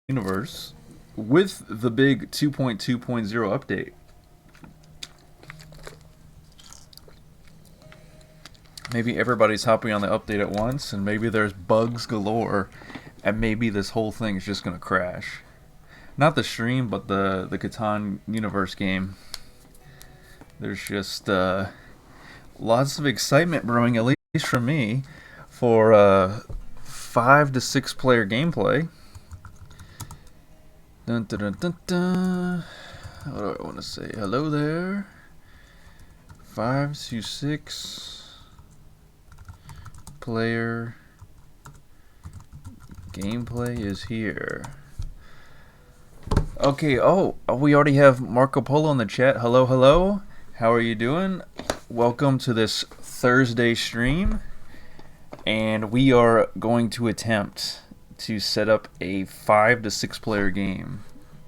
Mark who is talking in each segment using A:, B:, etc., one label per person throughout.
A: Universe with the big 2.2.0 update. Maybe everybody's hopping on the update at once, and maybe there's bugs galore, and maybe this whole thing is just gonna crash. Not the stream, but the Catan Universe game. There's just lots of excitement brewing, at least from me, for 5 to 6 player gameplay. Dun, dun, dun, dun, dun. What do I want to say? Hello there. 5 to 6 player gameplay is here. Okay, we already have Marco Polo in the chat. Hello, hello. How are you doing? Welcome to this Thursday stream. And we are going to attempt to set up a 5 to 6 player game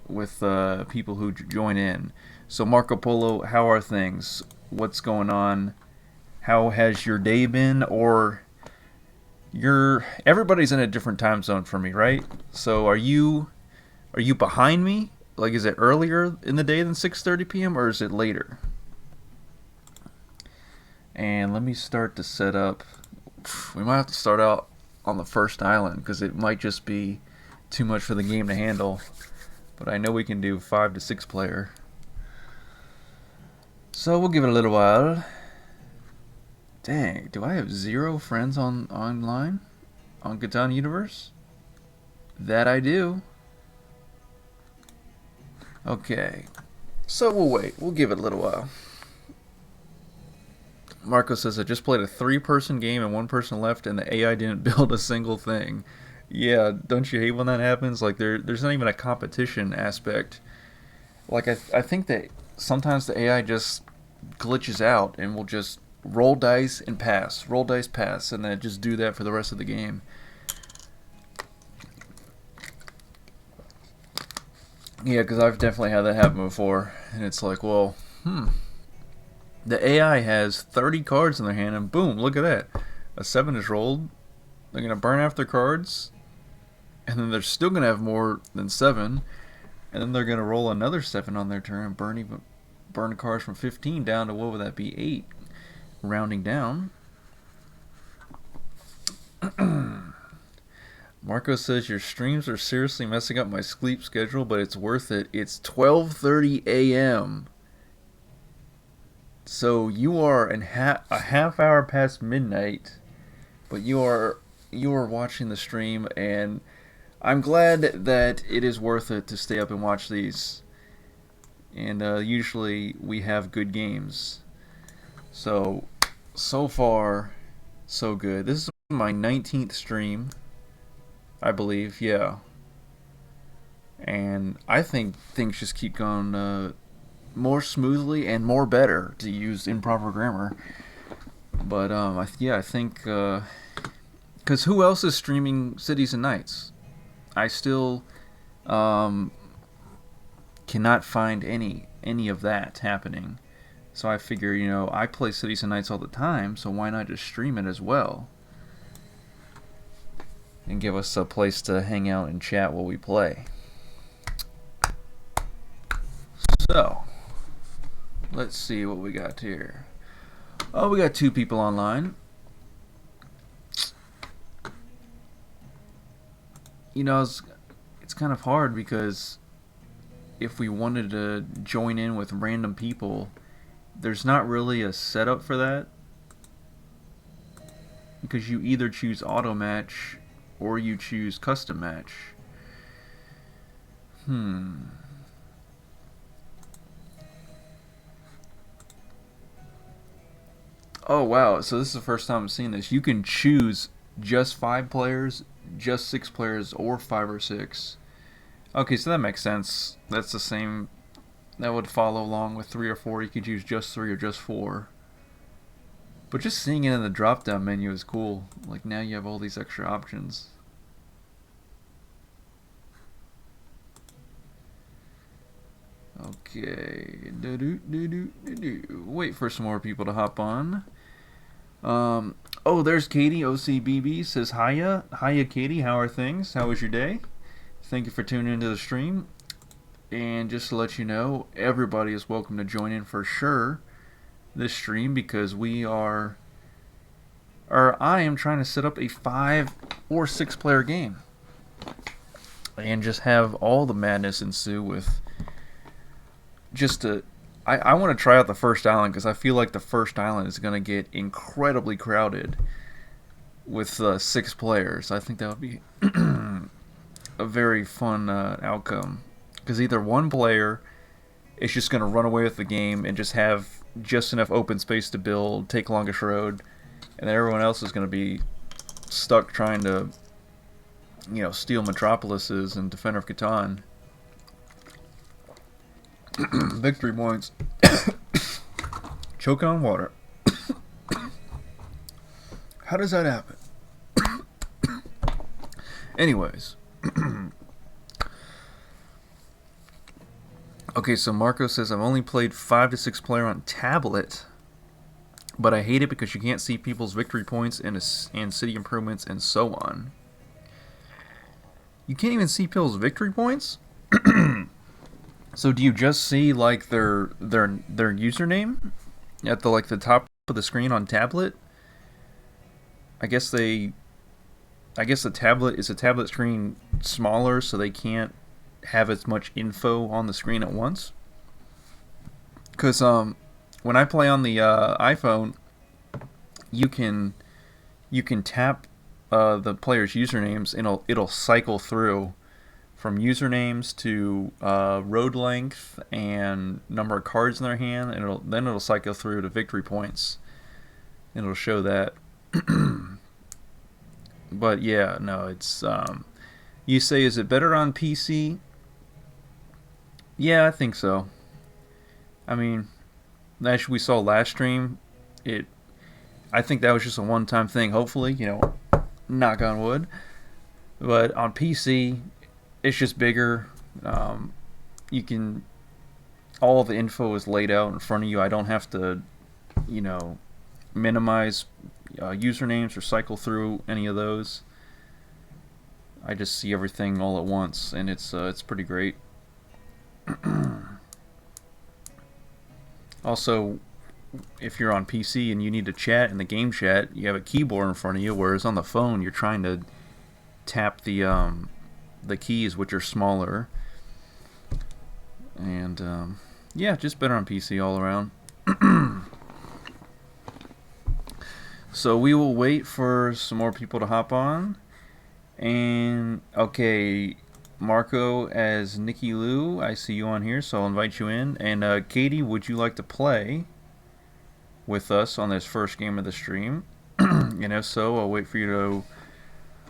A: with people who join in. So Marco Polo, how are things? What's going on? How has your day been? Or everybody's in a different time zone for me, right? So are you behind me? Like, is it earlier in the day than 6:30 p.m. or is it later? And let me start to set up. We might have to start out on the first island because it might just be too much for the game to handle. But I know we can do 5 to 6 player. So we'll give it a little while. Dang, do I have 0 friends online on Catan Universe? That I do. Okay, so we'll wait. We'll give it a little while. Marco says, I just played a 3-person game and 1 person left and the AI didn't build a single thing. Yeah, don't you hate when that happens? Like, there's not even a competition aspect. Like, I think that sometimes the AI just glitches out and will just roll dice and pass, roll dice, pass, and then just do that for the rest of the game. Yeah, because I've definitely had that happen before, and it's like, well, the AI has 30 cards in their hand, and boom, look at that. A 7 is rolled. They're going to burn off their cards, and then they're still going to have more than 7, and then they're going to roll another 7 on their turn and burn cards from 15 down to, what would that be, 8, rounding down. Marco says, your streams are seriously messing up my sleep schedule, but it's worth it. It's 12:30 a.m. So you are a half hour past midnight, but you are watching the stream, and I'm glad that it is worth it to stay up and watch these. And usually we have good games. So far, so good. This is my 19th stream, I believe. Yeah. And I think things just keep going more smoothly and more better, to use improper grammar. But I think because who else is streaming Cities and Nights? I still cannot find any of that happening. So I figure, I play Cities and Nights all the time, so why not just stream it as well? And give us a place to hang out and chat while we play. So, let's see what we got here. Oh, we got 2 people online. It's kind of hard because if we wanted to join in with random people, there's not really a setup for that. Because you either choose auto match or you choose custom match. Oh wow, so this is the first time I'm seeing this. You can choose just 5 players, just 6 players, or 5 or 6. Okay, so that makes sense. That's the same. That would follow along with 3 or 4. You could choose just 3 or just 4. But just seeing it in the drop down menu is cool. Like, now you have all these extra options. Okay. Wait for some more people to hop on. There's Katie. OCBB says hiya. Hiya, Katie. How are things? How was your day? Thank you for tuning into the stream. And just to let you know, everybody is welcome to join in for sure this stream because I am trying to set up a 5 or 6 player game and just have all the madness ensue with I want to try out the first island because I feel like the first island is going to get incredibly crowded with 6 players. I think that would be a very fun outcome because either one player is just going to run away with the game and just have just enough open space to build, take longest road, and then everyone else is going to be stuck trying to, steal metropolises and Defender of Catan. Victory points. Choking on water. How does that happen? Anyways. Okay, so Marco says, I've only played 5 to 6 player on tablet, but I hate it because you can't see people's victory points and city improvements and so on. You can't even see people's victory points? So do you just see like their username at the top of the screen on tablet? I guess the tablet is a tablet screen smaller, so they can't have as much info on the screen at once. Because when I play on the iPhone, you can tap the players' usernames and it'll cycle through from usernames to road length and number of cards in their hand, and it'll cycle through to victory points, and it'll show that. But yeah, no, it's you say, is it better on PC? Yeah, I think so. I mean, as we saw last stream, I think that was just a one-time thing. Hopefully, knock on wood. But on PC, it's just bigger. You can, all the info is laid out in front of you. I don't have to, minimize usernames or cycle through any of those. I just see everything all at once, and it's pretty great. Also, if you're on PC and you need to chat in the game chat, you have a keyboard in front of you, whereas on the phone you're trying to tap the keys, which are smaller. And yeah, just better on PC all around. So we will wait for some more people to hop on. And okay, Marco as Nikki Lou, I see you on here, so I'll invite you in. And Katie, would you like to play with us on this first game of the stream? And if so, I'll wait for you to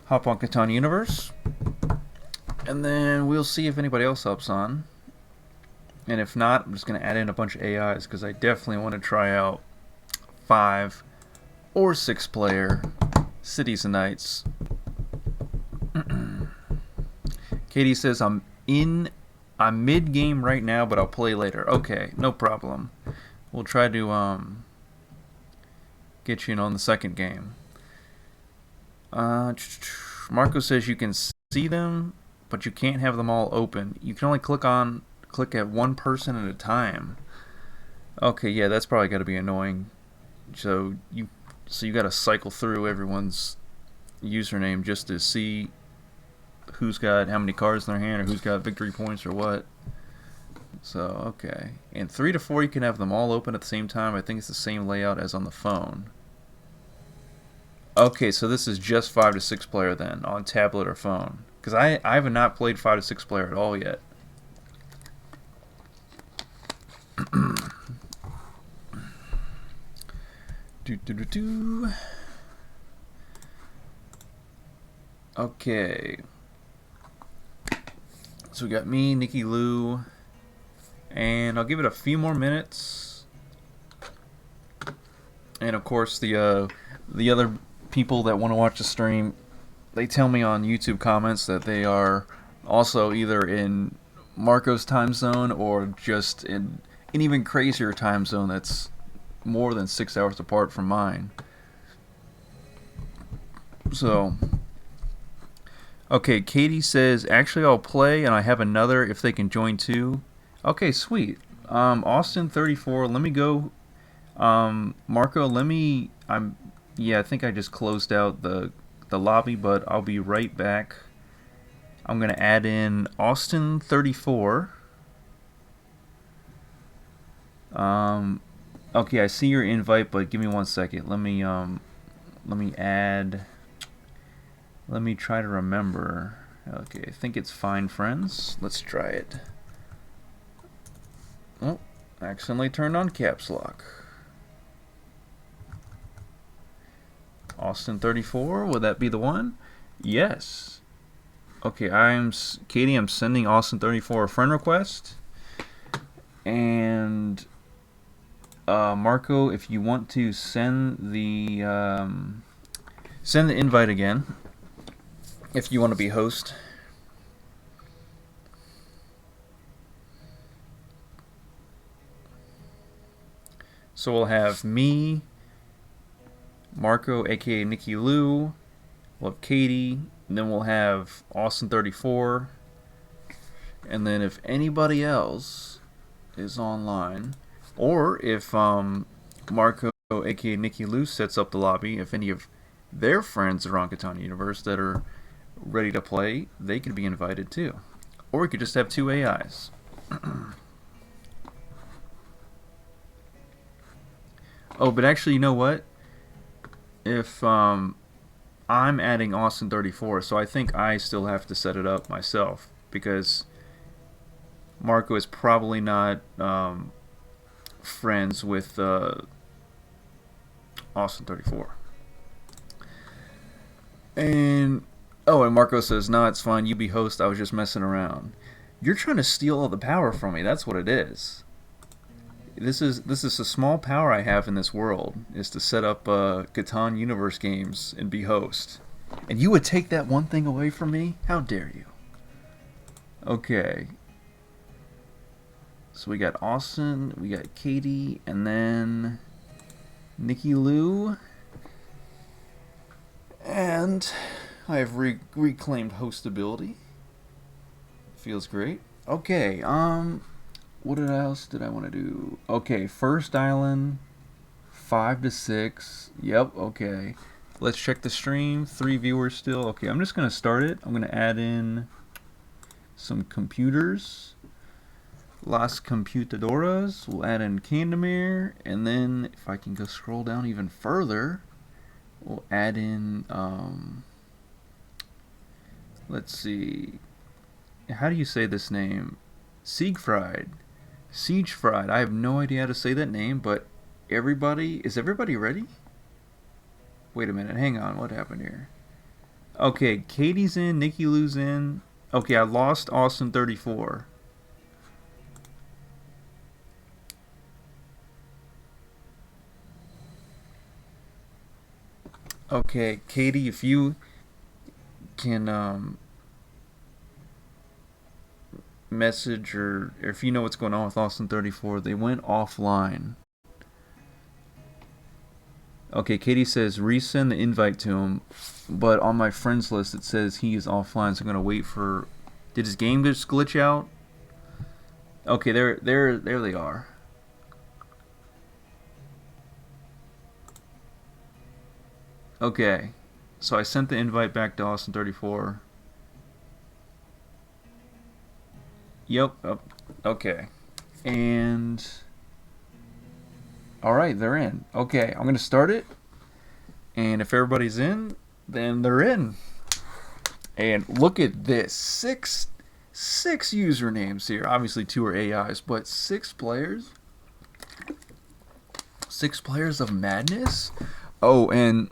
A: hop on Catan Universe, and then we'll see if anybody else hops on. And if not, I'm just going to add in a bunch of AIs because I definitely want to try out 5 or 6 player Cities and Knights. Katie says, I'm mid game right now, but I'll play later. Okay, no problem. We'll try to get you in on the second game. Marco says you can see them, but you can't have them all open. You can only click at one person at a time. Okay, yeah, that's probably got to be annoying. So you got to cycle through everyone's username just to see who's got how many cards in their hand or who's got victory points or what. So, okay. And 3 to 4, you can have them all open at the same time. I think it's the same layout as on the phone. Okay, so this is just 5 to 6 player then, on tablet or phone. Because I have not played 5 to 6 player at all yet. Okay. So we got me, Nikki Lou, and I'll give it a few more minutes. And of course, the other people that want to watch the stream, they tell me on YouTube comments that they are also either in Marco's time zone or just in an even crazier time zone that's more than 6 hours apart from mine. So, Okay, Katie says, actually, I'll play, and I have another if they can join too. Okay, sweet. Austin 34. Let me go. Marco, let me. Yeah, I think I just closed out the lobby, but I'll be right back. I'm gonna add in Austin 34. Um, okay, I see your invite, but give me 1 second. Let me add. Let me try to remember. Okay, I think it's Find Friends. Let's try it. Oh, accidentally turned on caps lock. Austin 34, would that be the one? Yes. Okay, Katie, I'm sending Austin 34 a friend request. And Marco, if you want to send the invite again, if you want to be host. So we'll have me, Marco, aka Nikki Lou, we'll have Katie, and then we'll have Austin 34, and then if anybody else is online, or if Marco, aka Nikki Lou, sets up the lobby, if any of their friends are on Catan Universe that are ready to play, they can be invited too. Or we could just have two AIs. Oh, but actually, you know what? If I'm adding Austin 34, so I think I still have to set it up myself because Marco is probably not friends with Austin 34. And and Marco says, "No, it's fine. You be host. I was just messing around." You're trying to steal all the power from me. That's what it is. This is a small power I have in this world is to set up Catan Universe games and be host. And you would take that one thing away from me? How dare you? Okay. So we got Austin, we got Katie, and then Nikki Lou. And I have reclaimed hostability. Feels great. Okay, what else did I want to do? Okay, first island, 5 to 6. Yep, okay. Let's check the stream. 3 viewers still. Okay, I'm just going to start it. I'm going to add in some computers. Las Computadoras. We'll add in Candemir. And then, if I can go scroll down even further, we'll add in, let's see. How do you say this name? Siegfried. Siegefried. I have no idea how to say that name, but is everybody ready? Wait a minute, hang on, what happened here? Okay, Katie's in, Nikki Lou's in. Okay, I lost Austin 34. Okay, Katie, if you can message or if you know what's going on with Austin 34, they went offline. Okay, Katie says resend the invite to him, but on my friends list it says he is offline, so I'm gonna wait for. Did his game just glitch out? Okay, there they are. Okay, so I sent the invite back to Austin 34. Yep. Okay. And all right, they're in. Okay, I'm gonna start it, and if everybody's in, then they're in. And look at this, six usernames here. Obviously, 2 are AIs, but 6 players. 6 players of madness. Oh, and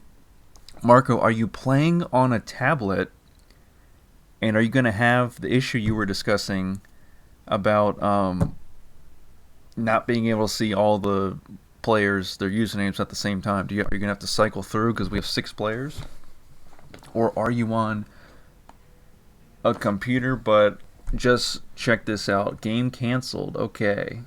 A: Marco, are you playing on a tablet? And are you gonna have the issue you were discussing about not being able to see all the players, their usernames at the same time? Are you gonna have to cycle through because we have 6 players, or are you on a computer? But just check this out: game canceled. Okay.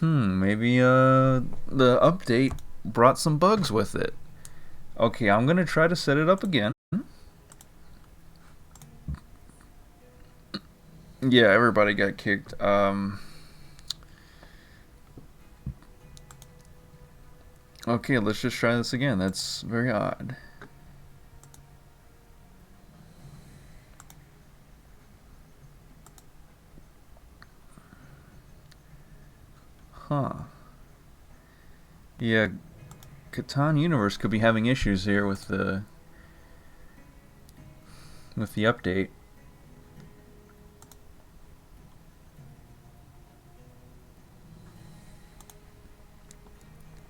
A: Maybe the update brought some bugs with it. Okay, I'm gonna try to set it up again. Yeah, everybody got kicked. Okay, let's just try this again. That's very odd. Huh. Yeah, Catan Universe could be having issues here with the update.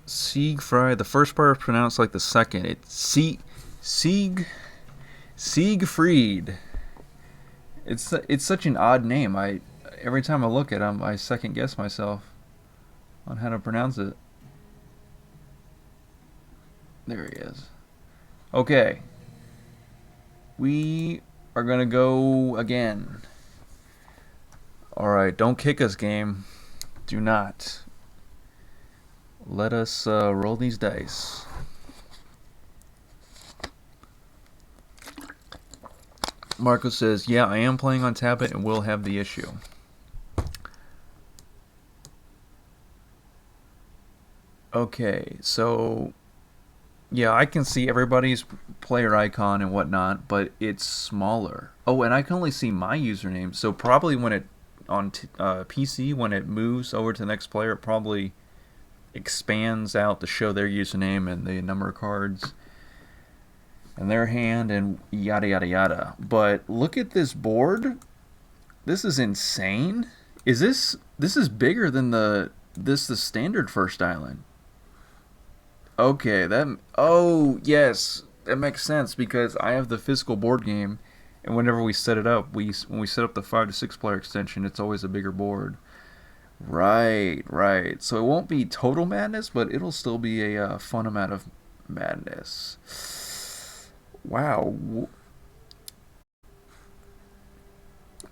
A: Siegfried. The first part is pronounced like the second. It's Siegfried. It's such an odd name. I every time I look at him, I second guess myself on how to pronounce it. There he is. Okay, we are gonna go again. All right, don't kick us, game. Do not. Let us roll these dice. Marco says, yeah, I am playing on tablet and will have the issue. Okay, so yeah, I can see everybody's player icon and whatnot, but it's smaller. Oh, and I can only see my username. So probably when it on PC, when it moves over to the next player, it probably expands out to show their username and the number of cards in their hand and yada yada yada. But look at this board. This is insane. This is bigger than the standard first island. Okay, oh yes, that makes sense because I have the physical board game, and whenever we set it up, when we set up the 5 to 6 player extension, it's always a bigger board. Right, right. So it won't be total madness, but it'll still be a fun amount of madness. Wow.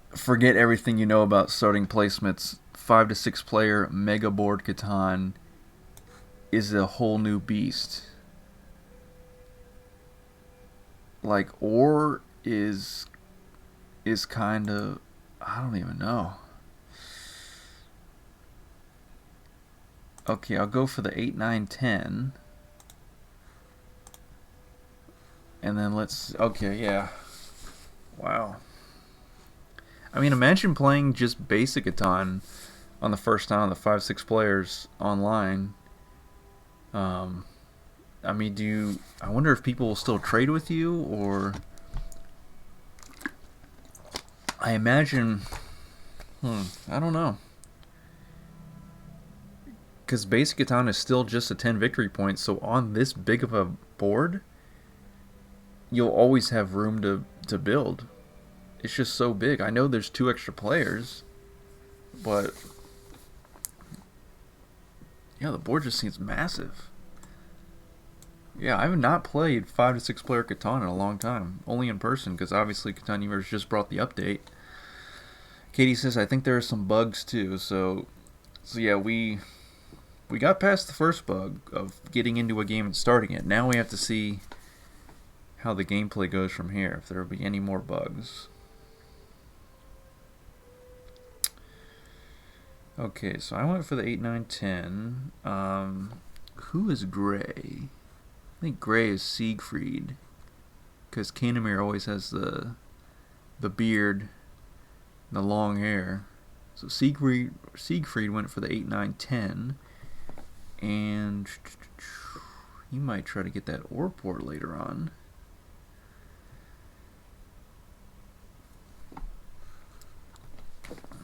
A: Forget everything you know about starting placements. 5 to 6 player mega board Catan is a whole new beast. Like Ore is kind of, I don't even know. Okay, I'll go for the 8, 9, 10. And then okay, yeah. Wow. I mean, imagine playing just basic Catan on the first time, the 5, 6 players online. I mean, I wonder if people will still trade with you, or I imagine. I don't know. Because basic Catan is still just a 10 victory points, so on this big of a board, you'll always have room to build. It's just so big. I know there's 2 extra players, but yeah, the board just seems massive. Yeah, I have not played 5 to 6 player Catan in a long time, only in person, because obviously Catan Universe just brought the update. Katie says, I think there are some bugs too, so yeah, we got past the first bug of getting into a game and starting it. Now we have to see how the gameplay goes from here, if there will be any more bugs. Okay, so I went for the 8, 9, 10. Who is Gray? I think Gray is Siegfried, because Kanamir always has the beard and the long hair. So Siegfried went for the 8, 9, 10. And he might try to get that ore port later on.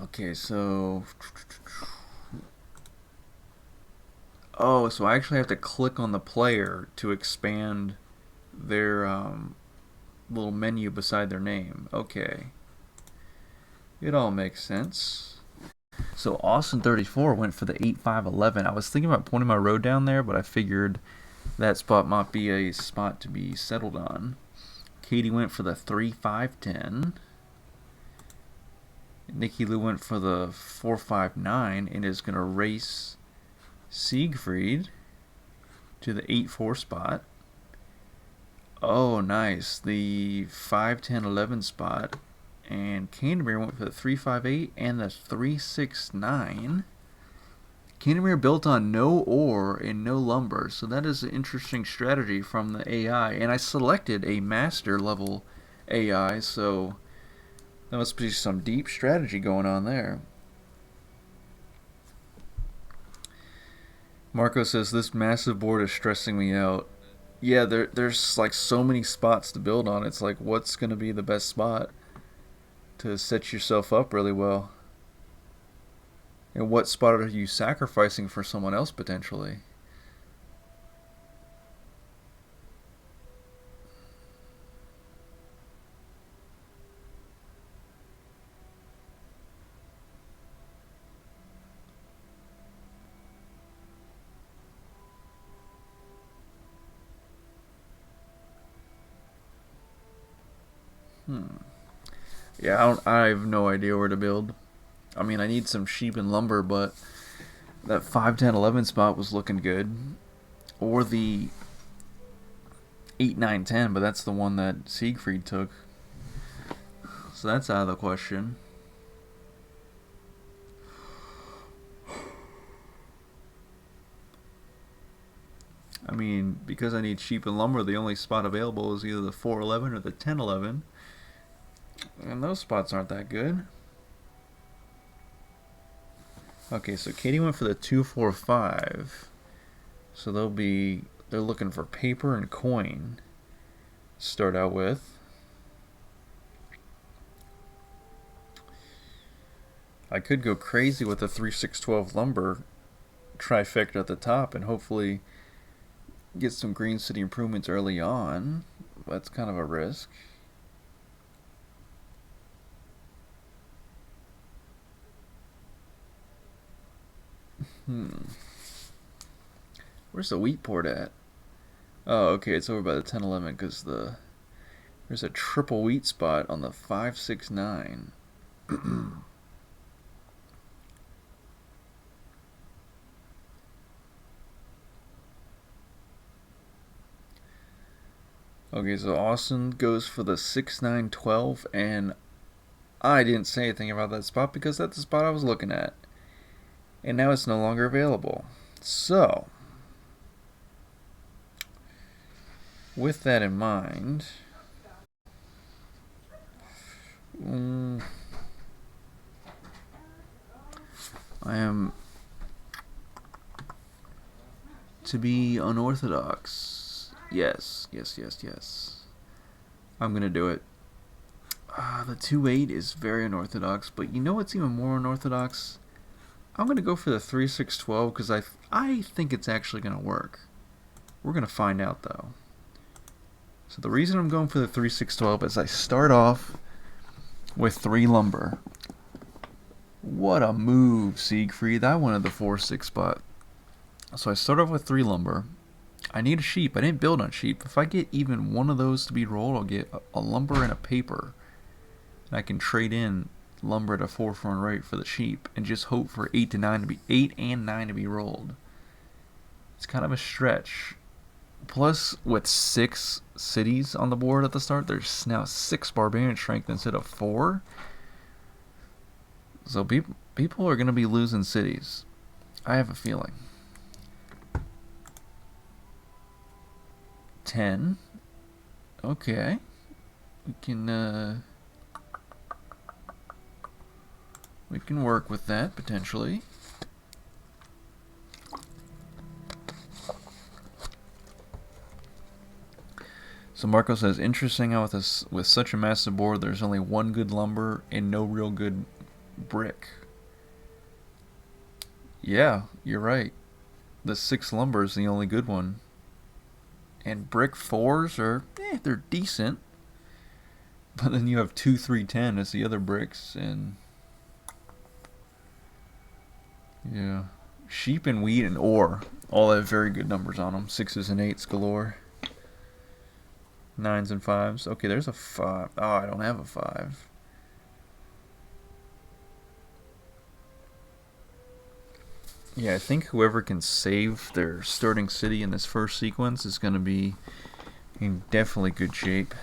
A: Okay, so so I actually have to click on the player to expand their little menu beside their name. Okay, it all makes sense. So Austin34 went for the 8, 5, 11. I was thinking about pointing my road down there, but I figured that spot might be a spot to be settled on. Katie went for the 3, 5, 10. Nikki Lou went for the 4, 5, 9 and is going to race Siegfried to the 8, 4 spot. Oh, nice. The 5, 10, 11 spot. And Canterbury went for the 358 and the 369. Canterbury built on no ore and no lumber, so that is an interesting strategy from the AI. And I selected a master level AI, so there must be some deep strategy going on there. Marco says this massive board is stressing me out. Yeah, there's like so many spots to build on. It's like what's gonna be the best spot to set yourself up really well, and what spot are you sacrificing for someone else potentially? Yeah, I have no idea where to build. I mean, I need some sheep and lumber, but that 5, 10, 11 spot was looking good. Or the 8, 9, 10, but that's the one that Siegfried took. So that's out of the question. I mean, because I need sheep and lumber, the only spot available is either the 411 or the 1011. And those spots aren't that good. Okay, so Katie went for the 245. So they're looking for paper and coin to start out with. I could go crazy with the 3612 lumber trifecta at the top and hopefully get some Green City improvements early on. That's kind of a risk. Where's the wheat port at? Oh, okay, it's over by the 1011 because there's a triple wheat spot on the 569. Okay, so Austin goes for the 6912, and I didn't say anything about that spot because that's the spot I was looking at. And now it's no longer available. So, with that in mind, I am to be unorthodox. Yes, yes, yes, yes. I'm gonna do it. The 2-8 is very unorthodox, but you know what's even more unorthodox? I'm gonna go for the 3-6-12 because I think it's actually gonna work. We're gonna find out though. So the reason I'm going for the 3-6-12 is I start off with 3 lumber. What a move, Siegfried. I wanted the 4-6 spot. So I start off with 3 lumber. I need a sheep. I didn't build on sheep. If I get even one of those to be rolled, I'll get a lumber and a paper. And I can trade in lumber at a 4-front rate for the sheep and just hope for 8 and 9 to be rolled. It's kind of a stretch. Plus, with 6 cities on the board at the start, there's now 6 barbarian strength instead of 4. So people are going to be losing cities. I have a feeling. 10. Okay. We can work with that potentially. So Marco says, interesting how with such a massive board, there's only one good lumber and no real good brick. Yeah, you're right. The 6 lumber is the only good one. And brick 4s are, they're decent. But then you have 2, 3, 10 as the other bricks, and yeah, sheep and wheat and ore all have very good numbers on them. 6s and 8s galore. 9s and 5s. Okay, there's a 5. Oh, I don't have a 5. Yeah, I think whoever can save their starting city in this first sequence is going to be In definitely good shape.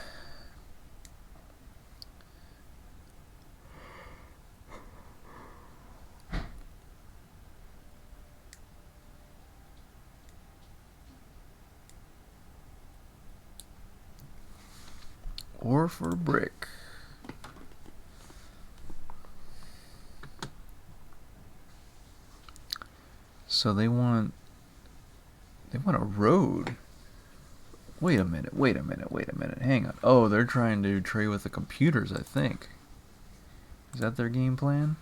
A: Or for a brick. So they want a road. Wait a minute. Hang on. Oh, they're trying to trade with the computers, I think. Is that their game plan?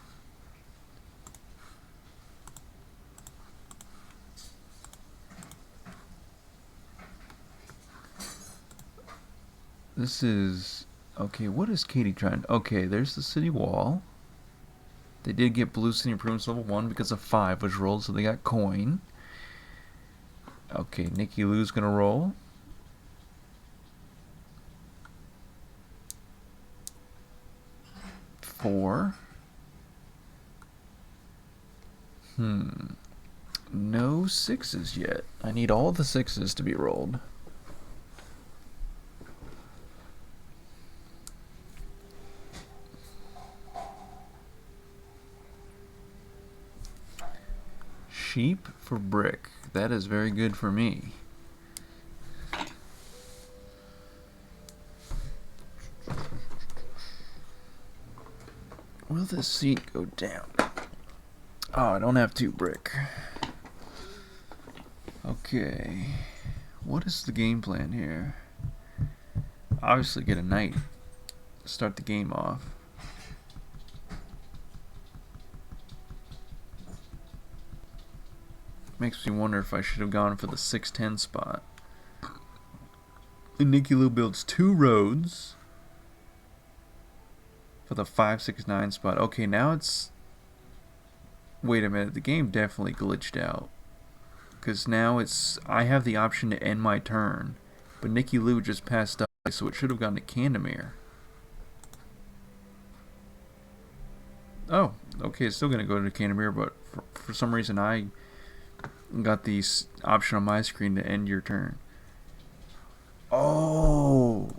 A: This is... Okay, what is Katie trying to... Okay, there's the city wall. They did get Blue City Improvements level 1 because a 5 was rolled, so they got coin. Okay, Nikki Lou's gonna roll. Four. No sixes yet. I need all the sixes to be rolled. Sheep for brick. That is very good for me. Will this seat go down? Oh, I don't have 2 brick. Okay. What is the game plan here? Obviously get a knight. Start the game off. Makes me wonder if I should have gone for the 610 spot. Nikki Lou builds 2 roads for the 569 spot. Okay, now it's... Wait a minute, the game definitely glitched out. Because now it's... I have the option to end my turn. But Nikki Lou just passed up, so it should have gone to Candemir. Oh, okay, it's still going to go to Candemir, but for some reason I got the option on my screen to end your turn. Oh!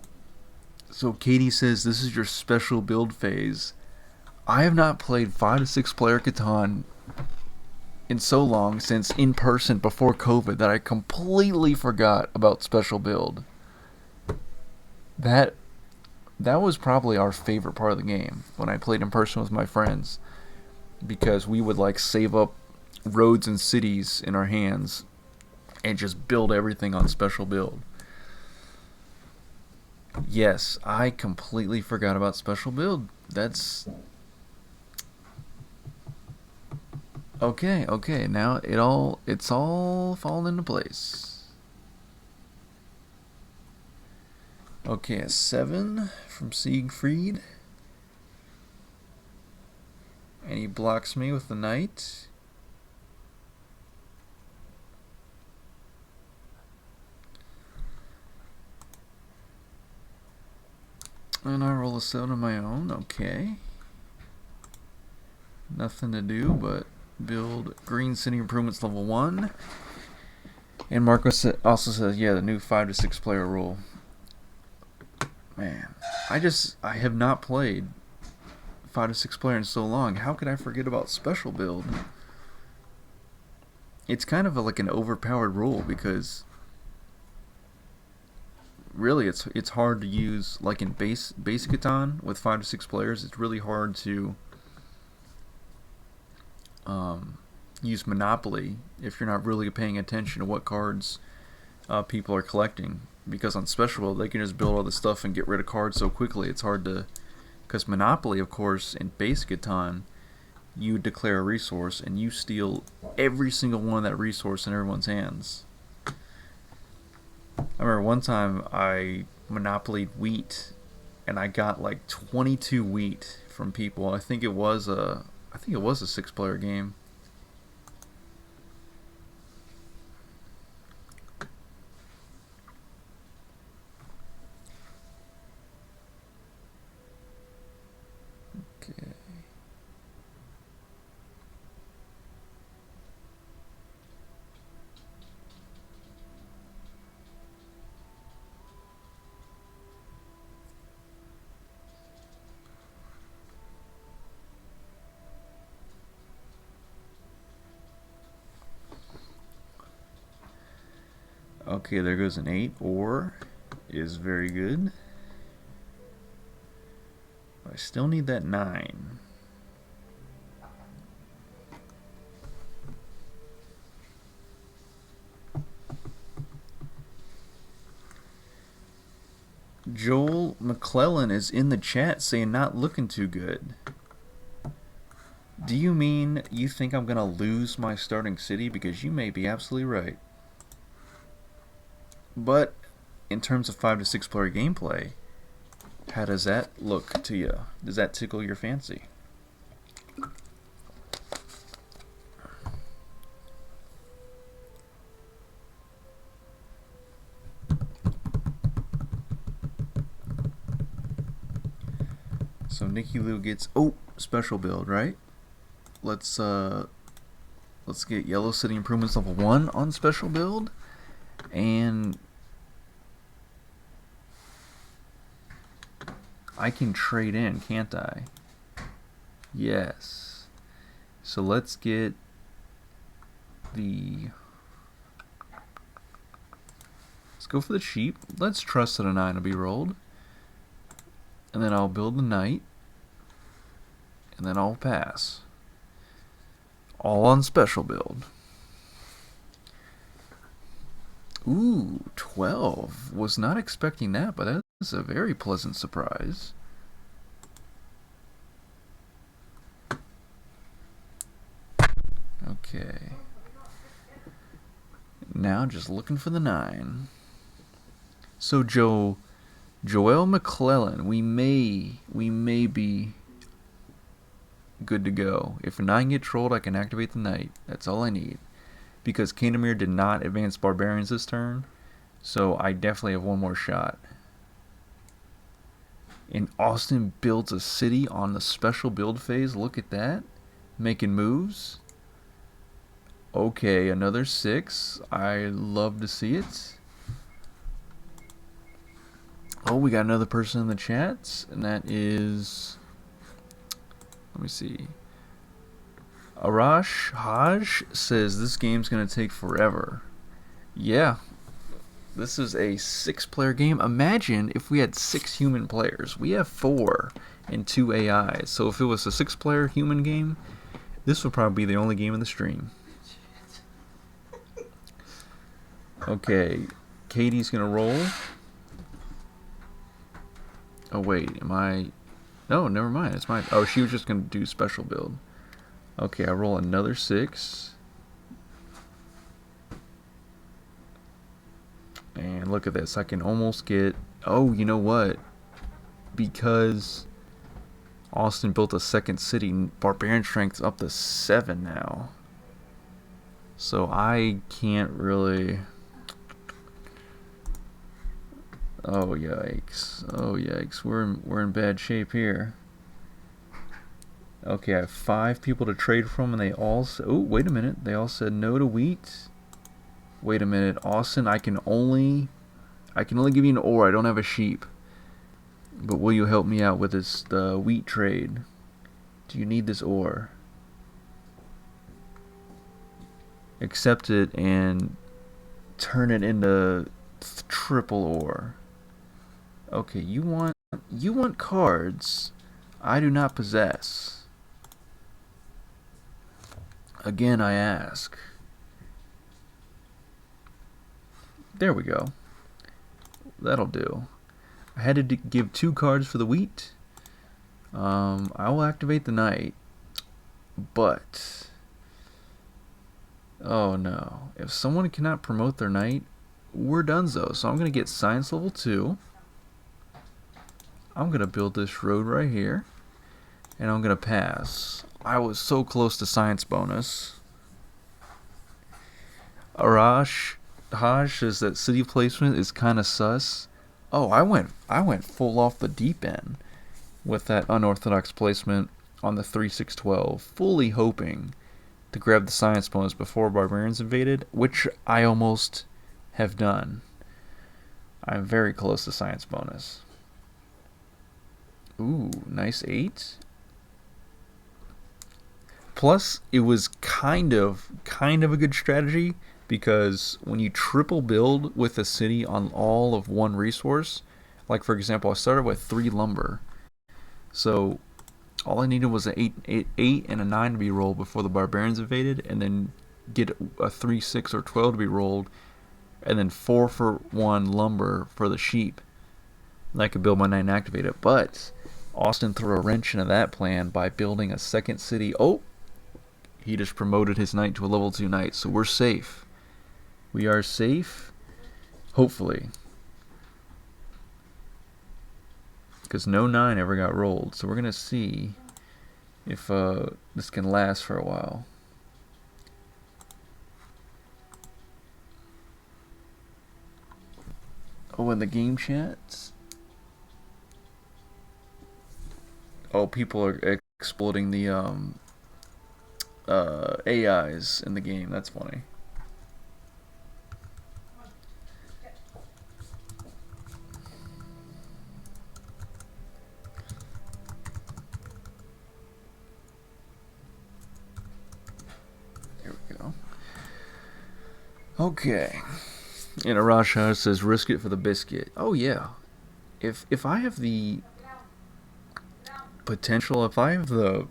A: So Katie says this is your special build phase. I have not played 5 to 6 player Catan in so long since in person before COVID that I completely forgot about special build. That was probably our favorite part of the game when I played in person with my friends, because we would like save up roads and cities in our hands and just build everything on special build. Yes, I completely forgot about special build. That's... Okay, now it's all fallen into place. Okay, a 7 from Siegfried. And he blocks me with the knight. And I roll a 7 on my own, okay. Nothing to do but build Green City Improvements level 1. And Marco also says, yeah, the new 5 to 6 player rule. Man, I have not played 5 to 6 player in so long. How could I forget about special build? It's kind of like an overpowered rule because really it's hard to use, like in basic Catan with 5 to 6 players. It's really hard to use Monopoly if you're not really paying attention to what cards people are collecting, because on special they can just build all this stuff and get rid of cards so quickly. It's hard to, because Monopoly, of course, in basic Catan, you declare a resource and you steal every single one of that resource in everyone's hands. I remember one time I monopolied wheat and I got like 22 wheat from people. I think it was a 6-player game. Okay. Okay, there goes an 8. Ore is very good. I still need that 9. Joel McClellan is in the chat saying not looking too good. Do you mean you think I'm going to lose my starting city? Because you may be absolutely right. But in terms of 5 to 6 player gameplay, how does that look to you? Does that tickle your fancy? So Nikki Lou gets special build, right? Let's get Yellow City Improvements level 1 on special build, and I can trade in, can't I? Yes. So let's get let's go for the cheap. Let's trust that a 9 will be rolled. And then I'll build the knight. And then I'll pass. All on special build. Ooh, 12. Was not expecting that, but that's a very pleasant surprise. Okay. Now just looking for the 9. So Joel McClellan, we may be good to go. If a 9 gets rolled, I can activate the knight. That's all I need. Because Kandamir did not advance barbarians this turn, so I definitely have one more shot. And Austin builds a city on the special build phase. Look at that. Making moves. Okay, another 6. I love to see it. Oh, we got another person in the chat, and that is... Let me see. Arash Haj says this game's going to take forever. Yeah. This is a 6-player game. Imagine if we had 6 human players. We have 4 and 2 AIs. So if it was a 6-player human game, this would probably be the only game in the stream. Okay. Katie's going to roll. Oh, wait. Am I... No, never mind. It's mine. Oh, she was just going to do special build. Okay, I roll another 6. And look at this. I can almost get... Oh, you know what? Because Austin built a second city, Barbarian Strength's up to 7 now. So I can't really... Oh yikes! Oh yikes! We're in bad shape here. Okay, I have 5 people to trade from, and they all. Oh, wait a minute! They all said no to wheat. Wait a minute, Austin. I can only give you an ore. I don't have a sheep. But will you help me out with the wheat trade? Do you need this ore? Accept it and turn it into triple ore. Okay, you want cards I do not possess. Again, I ask. There we go. That'll do. I had to give 2 cards for the wheat. I will activate the knight, but oh no! If someone cannot promote their knight, we're donezo. So I'm gonna get science level 2. I'm gonna build this road right here, and I'm gonna pass. I was so close to science bonus. Arash Haj says that city placement is kind of sus. Oh, I went full off the deep end with that unorthodox placement on the 3-6-12, fully hoping to grab the science bonus before barbarians invaded, which I almost have done. I'm very close to science bonus. Ooh, nice 8. Plus, it was kind of a good strategy because when you triple build with a city on all of one resource, like for example, I started with 3 lumber, so all I needed was an 8 and a 9 to be rolled before the barbarians invaded, and then get a 3, 6, or 12 to be rolled, and then 4 for 1 lumber for the sheep. And I could build my knight and activate it. But Austin threw a wrench into that plan by building a second city. Oh, he just promoted his knight to a level 2 knight, so we're safe. We are safe, hopefully. Because no 9 ever got rolled, so we're going to see if this can last for a while. Oh, in the game chats? Oh, people are exploiting the AIs in the game. That's funny. Here we go. Okay. And Arasha says, risk it for the biscuit. Oh, yeah. If I have the potential, if I have the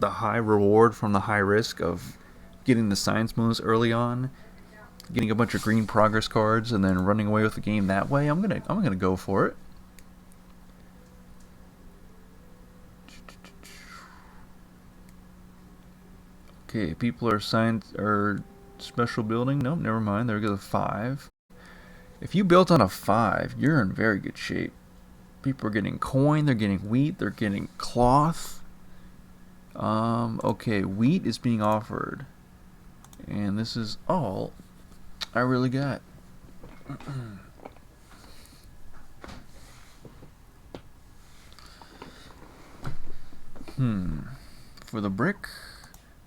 A: high reward from the high risk of getting the science moves early on, getting a bunch of green progress cards, and then running away with the game that way, I'm gonna go for it. Okay, people are science or special building. Nope, never mind. There goes a 5. If you built on a 5, you're in very good shape. People are getting coin, they're getting wheat, they're getting cloth. Okay, wheat is being offered. And this is all I really got. For the brick,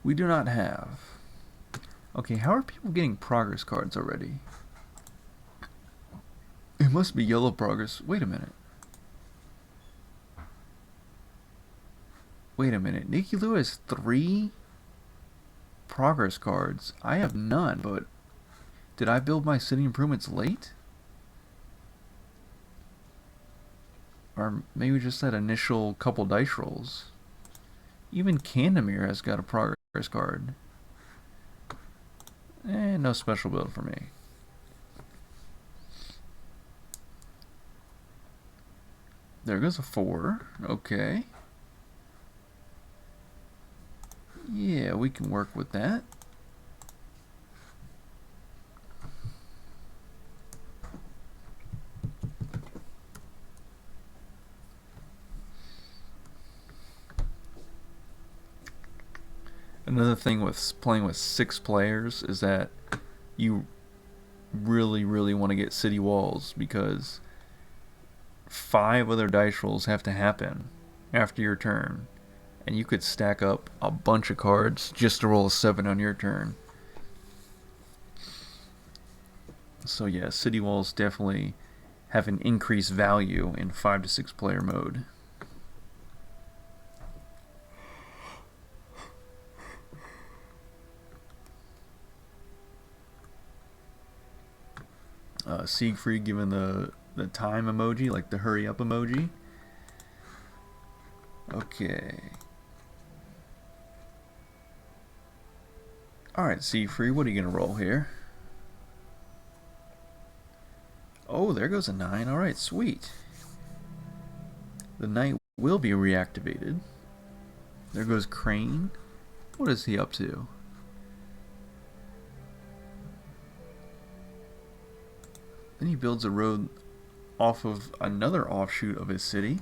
A: we do not have. Okay, how are people getting progress cards already? It must be yellow progress. Wait a minute. Nikki Lou has 3 progress cards. I have none, but did I build my city improvements late? Or maybe just that initial couple dice rolls. Even Candemir has got a progress card. No special build for me. There goes a 4. Okay. Yeah, we can work with that. Another thing with playing with 6 players is that you really, really want to get city walls, because 5 other dice rolls have to happen after your turn, and you could stack up a bunch of cards just to roll a 7 on your turn. So yeah, city walls definitely have an increased value in 5 to 6 player mode. Siegfried giving the time emoji, like the hurry up emoji. Okay. Alright, Siegfried, what are you going to roll here? Oh, there goes a 9. Alright, sweet. The knight will be reactivated. There goes Crane. What is he up to? Then he builds a road off of another offshoot of his city.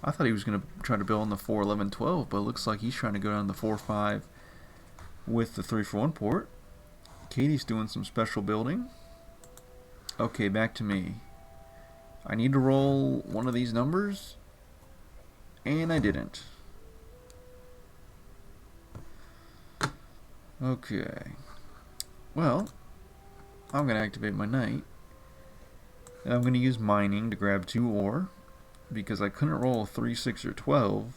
A: I thought he was going to try to build on the 4, 11, 12, but it looks like he's trying to go down the 4, 5 with the 3 for 1 port. Katie's doing some special building. Okay, back to me. I need to roll one of these numbers, and I didn't. Okay. Well, I'm going to activate my knight. And I'm going to use mining to grab 2 ore, because I couldn't roll a 3, 6, or 12.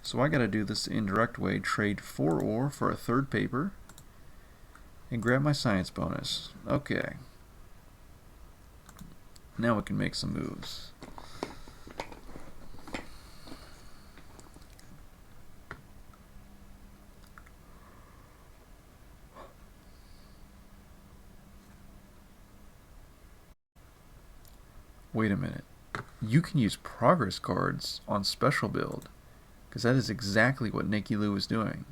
A: So I got to do this the indirect way, trade 4 ore for a 3rd paper. And grab my science bonus. Okay. Now we can make some moves. Wait a minute. You can use progress cards on special build, because that is exactly what Nikki Lou was doing.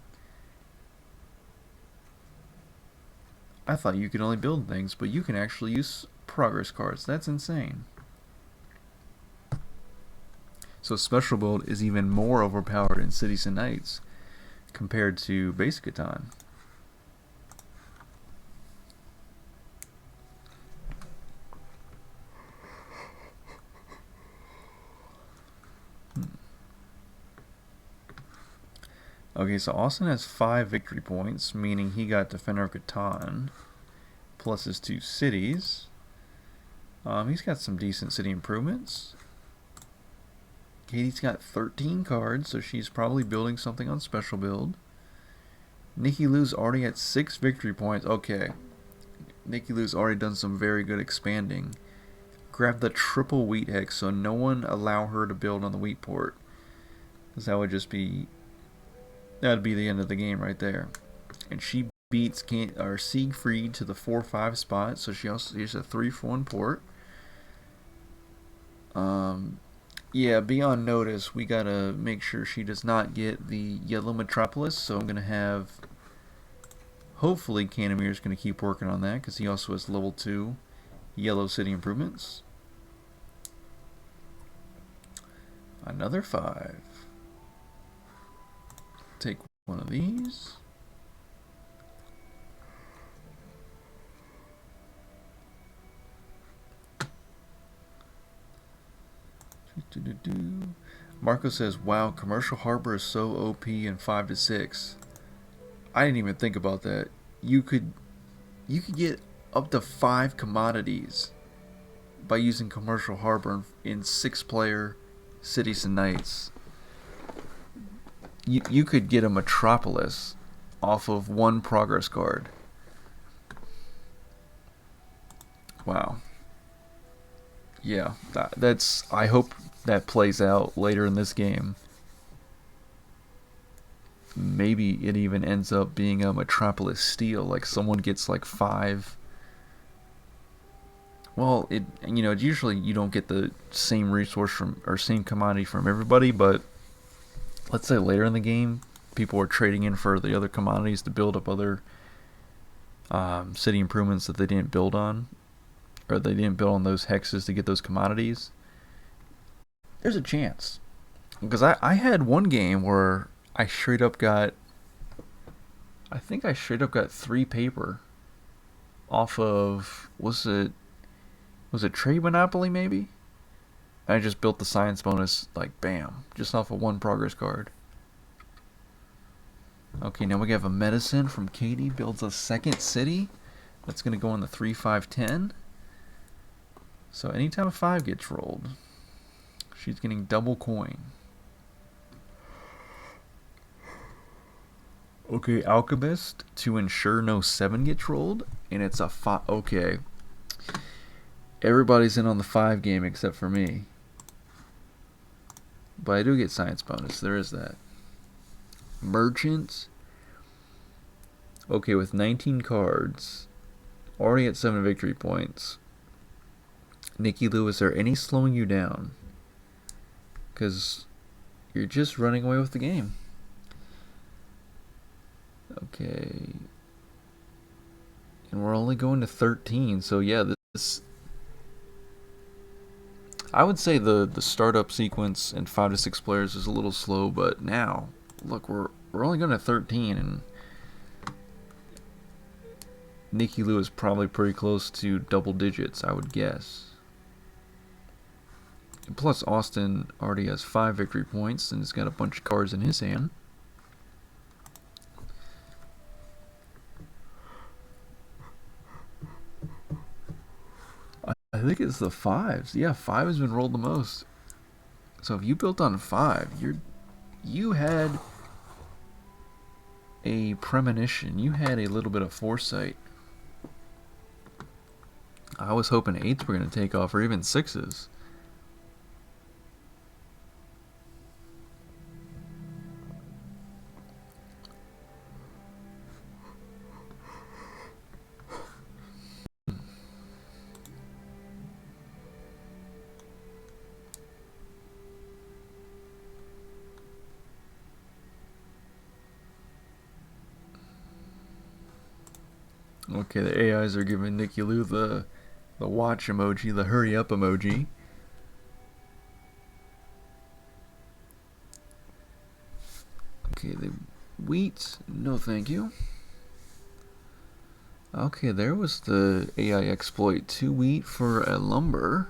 A: I thought you could only build things, but you can actually use progress cards. That's insane. So special build is even more overpowered in Cities and Knights compared to Basic Catan. Okay, so Austin has 5 victory points, meaning he got Defender of Catan plus his 2 cities. He's got some decent city improvements. Katie's got 13 cards, so she's probably building something on special build. Nikki Lou's already at 6 victory points. Okay. Nikki Lou's already done some very good expanding. Grab the triple wheat hex, so no one allow her to build on the wheat port. Because that would just be... that'd be the end of the game right there. And she beats Siegfried to the 4-5 spot, so she also has a 3-for-1 port. Yeah, be on notice. We gotta make sure she does not get the yellow metropolis, so I'm gonna have... hopefully Canomir's gonna keep working on that, because he also has level 2 yellow city improvements. Another 5. Take one of these. Marco says, wow, Commercial Harbor is so OP in 5 to 6. I didn't even think about that. You could get up to 5 commodities by using Commercial Harbor in 6-player Cities and Knights. You could get a Metropolis off of 1 progress card. Wow. Yeah, that's... I hope that plays out later in this game. Maybe it even ends up being a Metropolis steal, like someone gets like 5. Well, usually you don't get the same resource from, or same commodity from everybody, but let's say later in the game people are trading in for the other commodities to build up other city improvements that they didn't build on, or they didn't build on those hexes to get those commodities. There's a chance, because I had one game where I straight up got... I think I straight up got 3 paper off of... Was it Trade Monopoly, maybe? I just built the science bonus, like, bam. Just off of 1 progress card. Okay, now we have a medicine from Katie. Builds a 2nd city. That's going to go in the 3-5-10. So anytime a 5 gets rolled, she's getting double coin. Okay, Alchemist, to ensure no 7 gets rolled, and it's a 5. Okay. Everybody's in on the 5 game except for me. But I do get science bonus, there is that. Merchant. Okay, with 19 cards, already at 7 victory points. Nikki Lou, is there any slowing you down? Because you're just running away with the game. Okay. And we're only going to 13, so yeah, this... I would say the startup sequence in 5 to 6 players is a little slow, but now, look, we're only going to 13, and Nikki Lou is probably pretty close to double digits, I would guess. And plus, Austin already has 5 victory points, and he's got a bunch of cards in his hand. I think it's the 5s. Yeah, 5 has been rolled the most. So if you built on 5, you had a premonition. You had a little bit of foresight. I was hoping 8s were going to take off, or even 6s. Okay, the AIs are giving Nicky Lou the watch emoji, the hurry up emoji. Okay, the wheat, no thank you. Okay, there was the AI exploit. 2 wheat for a lumber.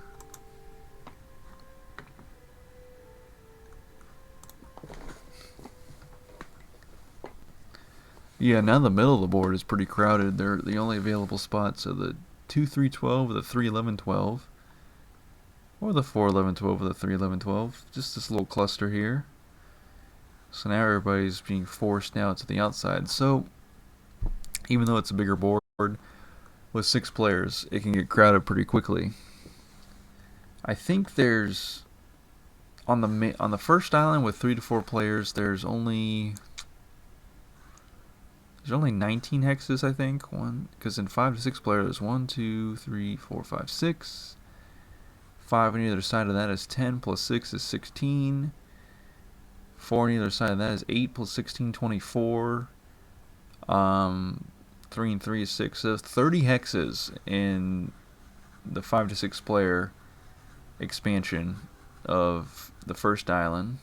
A: Yeah, now the middle of the board is pretty crowded. They're the only available spots are the 2-3-12, the 3-11-12, or the 4-11-12 or the 3-11-12. Just this little cluster here. So now everybody's being forced now to the outside. So even though it's a bigger board with 6 players, it can get crowded pretty quickly. I think there's on the first island with 3 to 4 players, there's only 19 hexes, I think. Because in 5 to 6 players, there's 1, 2, 3, 4, 5, 6. 5 on either side of that is 10 plus 6 is 16. 4 on either side of that is 8 plus 16, 24. 3 and 3 is 6. So 30 hexes in the 5 to 6 player expansion of the first island.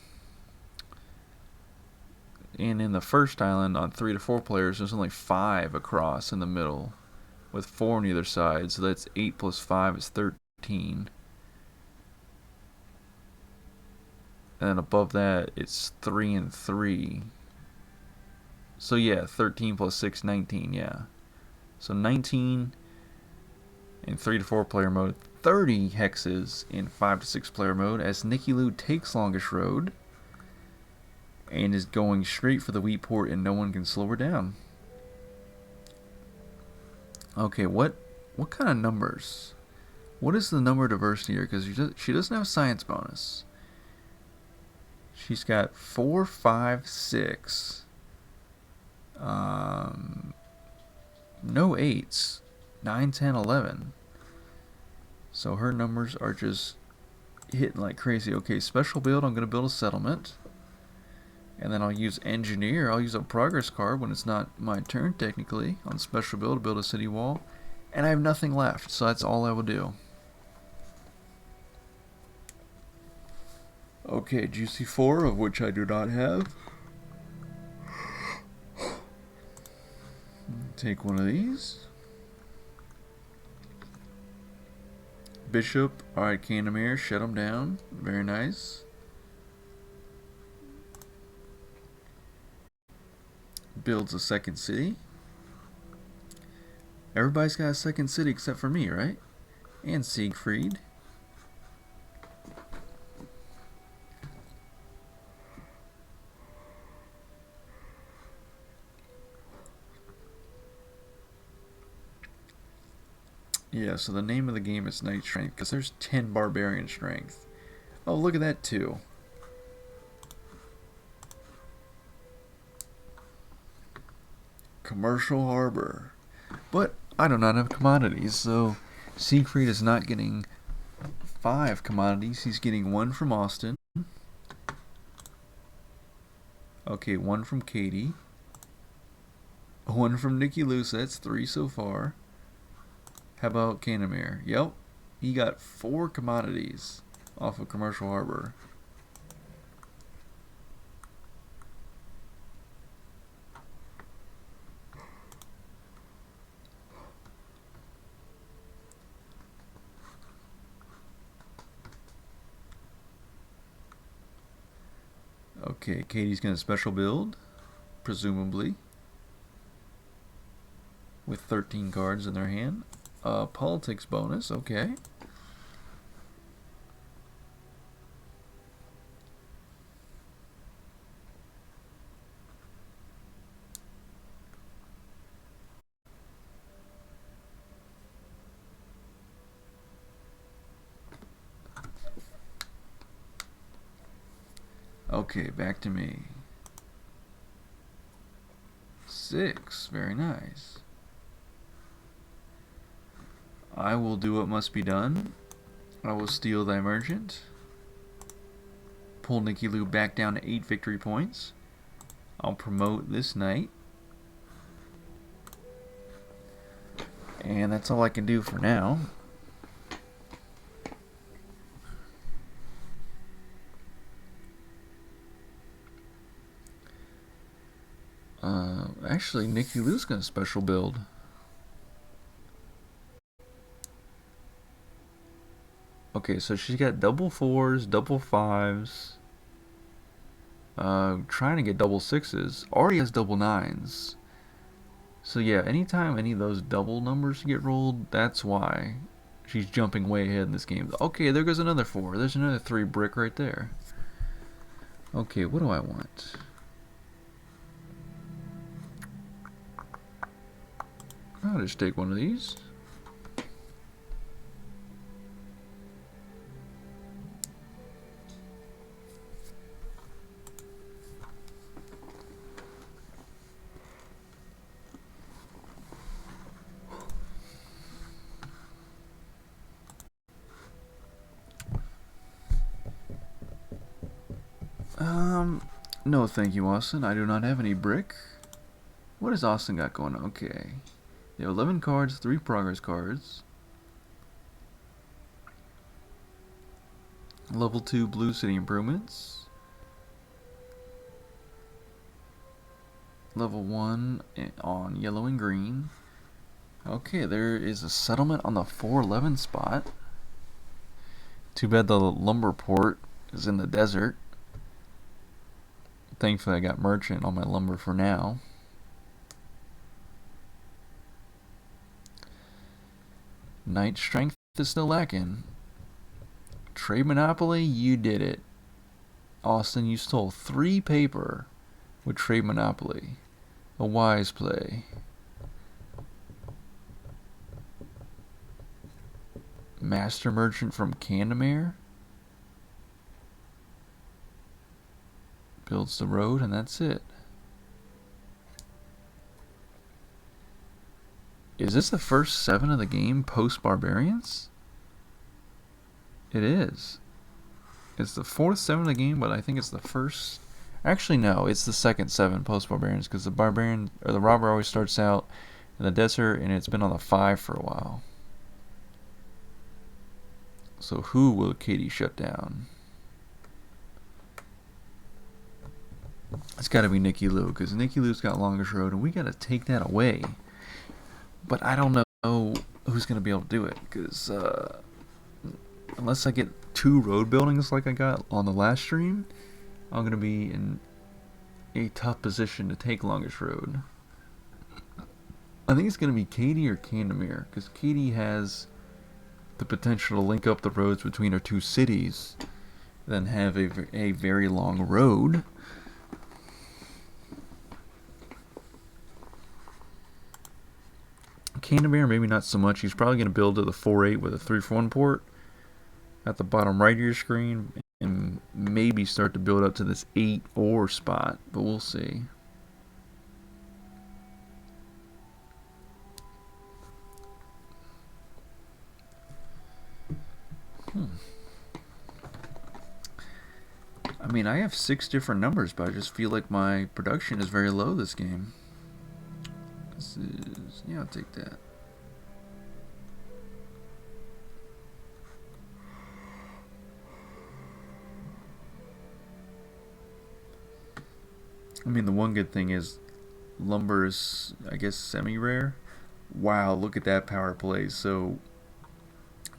A: And in the first island, on 3 to 4 players, there's only 5 across in the middle, with 4 on either side. So that's 8 plus 5 is 13. And then above that, it's 3 and 3. So yeah, 13 plus 6, 19, yeah. So 19 in 3 to 4 player mode, 30 hexes in 5 to 6 player mode, as Nicky Lou takes longest road and is going straight for the wheat port, and no one can slow her down. Okay, what kind of numbers? What is the number diversity here? Because she doesn't have science bonus. She's got 4, 5, 6. No 8s. 9, 10, 11. So her numbers are just hitting like crazy. Okay, special build, I'm going to build a settlement. And then I'll use engineer. I'll use a progress card when it's not my turn, technically, on special build to build a city wall. And I have nothing left, so that's all I will do. Okay, Juicy 4, of which I do not have. Take one of these. Bishop. Alright, Candemir, shut him down. Very nice. Builds a second city. Everybody's got a second city except for me, right? And Siegfried. Yeah, so the name of the game is Knight Strength, because there's 10 Barbarian Strength. Oh, look at that, too. Commercial Harbor. But I do not have commodities, so Siegfried is not getting 5 commodities. He's getting 1 from Austin. Okay, 1 from Katie. 1 from Nicky Lou, so that's 3 so far. How about Candemir? Yep, he got 4 commodities off of Commercial Harbor. Okay, Katie's gonna special build, presumably, with 13 cards in their hand. Politics bonus, okay. Okay, back to me. 6. Very nice. I will do what must be done. I will steal thy merchant. Pull Nicky Lou back down to 8 victory points. I'll promote this knight. And that's all I can do for now. Actually, Nicky Lou's gonna special build. Okay, so she's got double 4s, double 5s. Trying to get double 6s. Already has double 9s. So yeah, anytime any of those double numbers get rolled, that's why she's jumping way ahead in this game. Okay, there goes another 4. There's another 3 brick right there. Okay, what do I want? I'll just take one of these. No thank you, Austin. I do not have any brick. What has Austin got going on? Okay. They have 11 cards, 3 progress cards. Level 2 blue city improvements. Level 1 on yellow and green. Okay, there is a settlement on the 411 spot. Too bad the lumber port is in the desert. Thankfully I got merchant on my lumber for now. Knight strength is still lacking. Trade monopoly, you did it. Austin, you stole 3 paper with trade monopoly. A wise play. Master merchant from Candemere. Builds the road, and that's it. Is this the first 7 of the game post Barbarians? It is. It's the 4th 7 of the game, but I think it's the first. Actually, no, it's the second 7 post Barbarians because the Barbarian or the Robber always starts out in the desert, and it's been on the 5 for a while. So who will Katie shut down? It's got to be Nicky Lou, because Nicky Lou's got longest road, and we got to take that away. But I don't know who's going to be able to do it, because unless I get 2 road buildings like I got on the last stream, I'm going to be in a tough position to take longest road. I think it's going to be Katie or Candemere, because Katie has the potential to link up the roads between our 2 cities, then have a very long road. Candemere, maybe not so much. He's probably going to build to the 4-8 with a 3-for-1 port at the bottom right of your screen, and maybe start to build up to this 8-or spot, but we'll see. I mean, I have 6 different numbers, but I just feel like my production is very low this game. This is, yeah, I'll take that. I mean, the one good thing is lumber is, I guess, semi-rare. Wow, look at that power play. So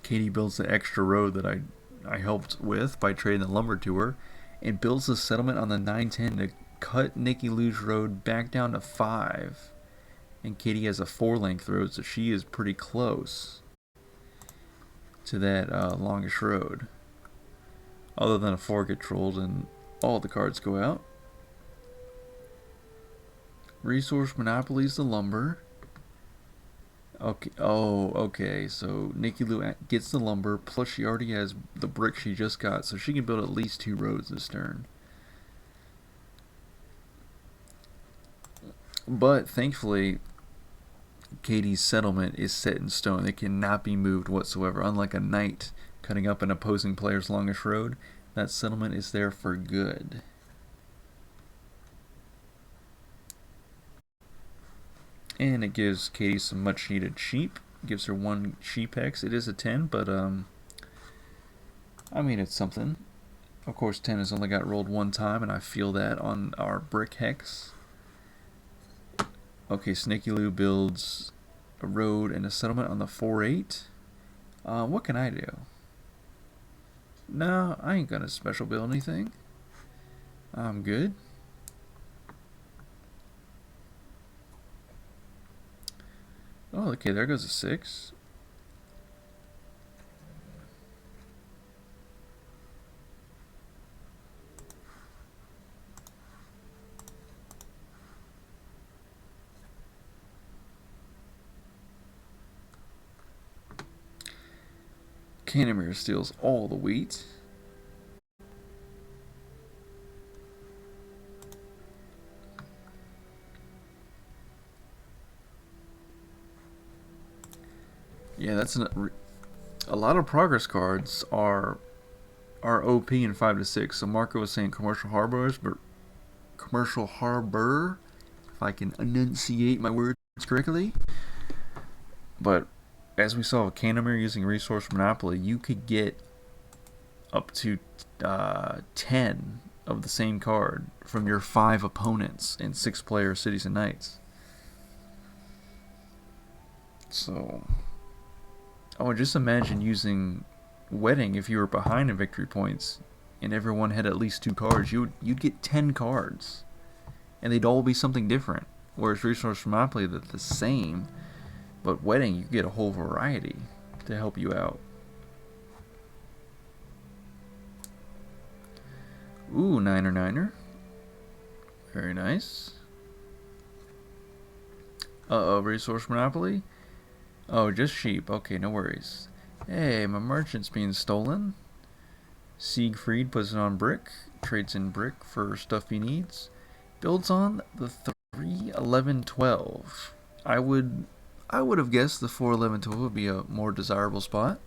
A: Katie builds the extra road that I helped with by trading the lumber to her, and builds the settlement on the 910 to cut Nicky Lou's road back down to 5. And Katie has a 4-length road, so she is pretty close to that longest road. Other than a 4 gets rolled and all the cards go out. Resource monopolies the lumber. Okay. Oh, okay. So Nicky Lou gets the lumber, plus she already has the brick she just got, so she can build at least 2 roads this turn. But thankfully, Katie's settlement is set in stone. It cannot be moved whatsoever. Unlike a knight cutting up an opposing player's longest road, that settlement is there for good. And it gives Katie some much needed sheep. It gives her 1 sheep hex. It is a 10, but I mean, it's something. Of course, 10 has only got rolled 1 time, and I feel that on our brick hex. Okay, Snaky Lou builds a road and a settlement on the 4-8. What can I do? No, I ain't gonna special build anything. I'm good. Oh, okay, there goes a 6. Canamir steals all the wheat. Yeah, that's a lot of progress cards are OP in 5 to 6. So Marco was saying commercial harbors, but commercial harbor, if I can enunciate my words correctly. But as we saw with Canamir using Resource Monopoly, you could get up to 10 of the same card from your 5 opponents in 6-player Cities and Knights. So, oh, just imagine using Wedding if you were behind in victory points and everyone had at least 2 cards. You'd get 10 cards, and they'd all be something different. Whereas Resource Monopoly, they're the same, but Wedding, you get a whole variety to help you out. Ooh, Niner. Very nice. Uh-oh, Resource Monopoly? Oh, just sheep. Okay, no worries. Hey, my merchant's being stolen. Siegfried puts it on brick. Trades in brick for stuff he needs. Builds on the 3, 11, 12. I would have guessed the 4, 11, 12 would be a more desirable spot.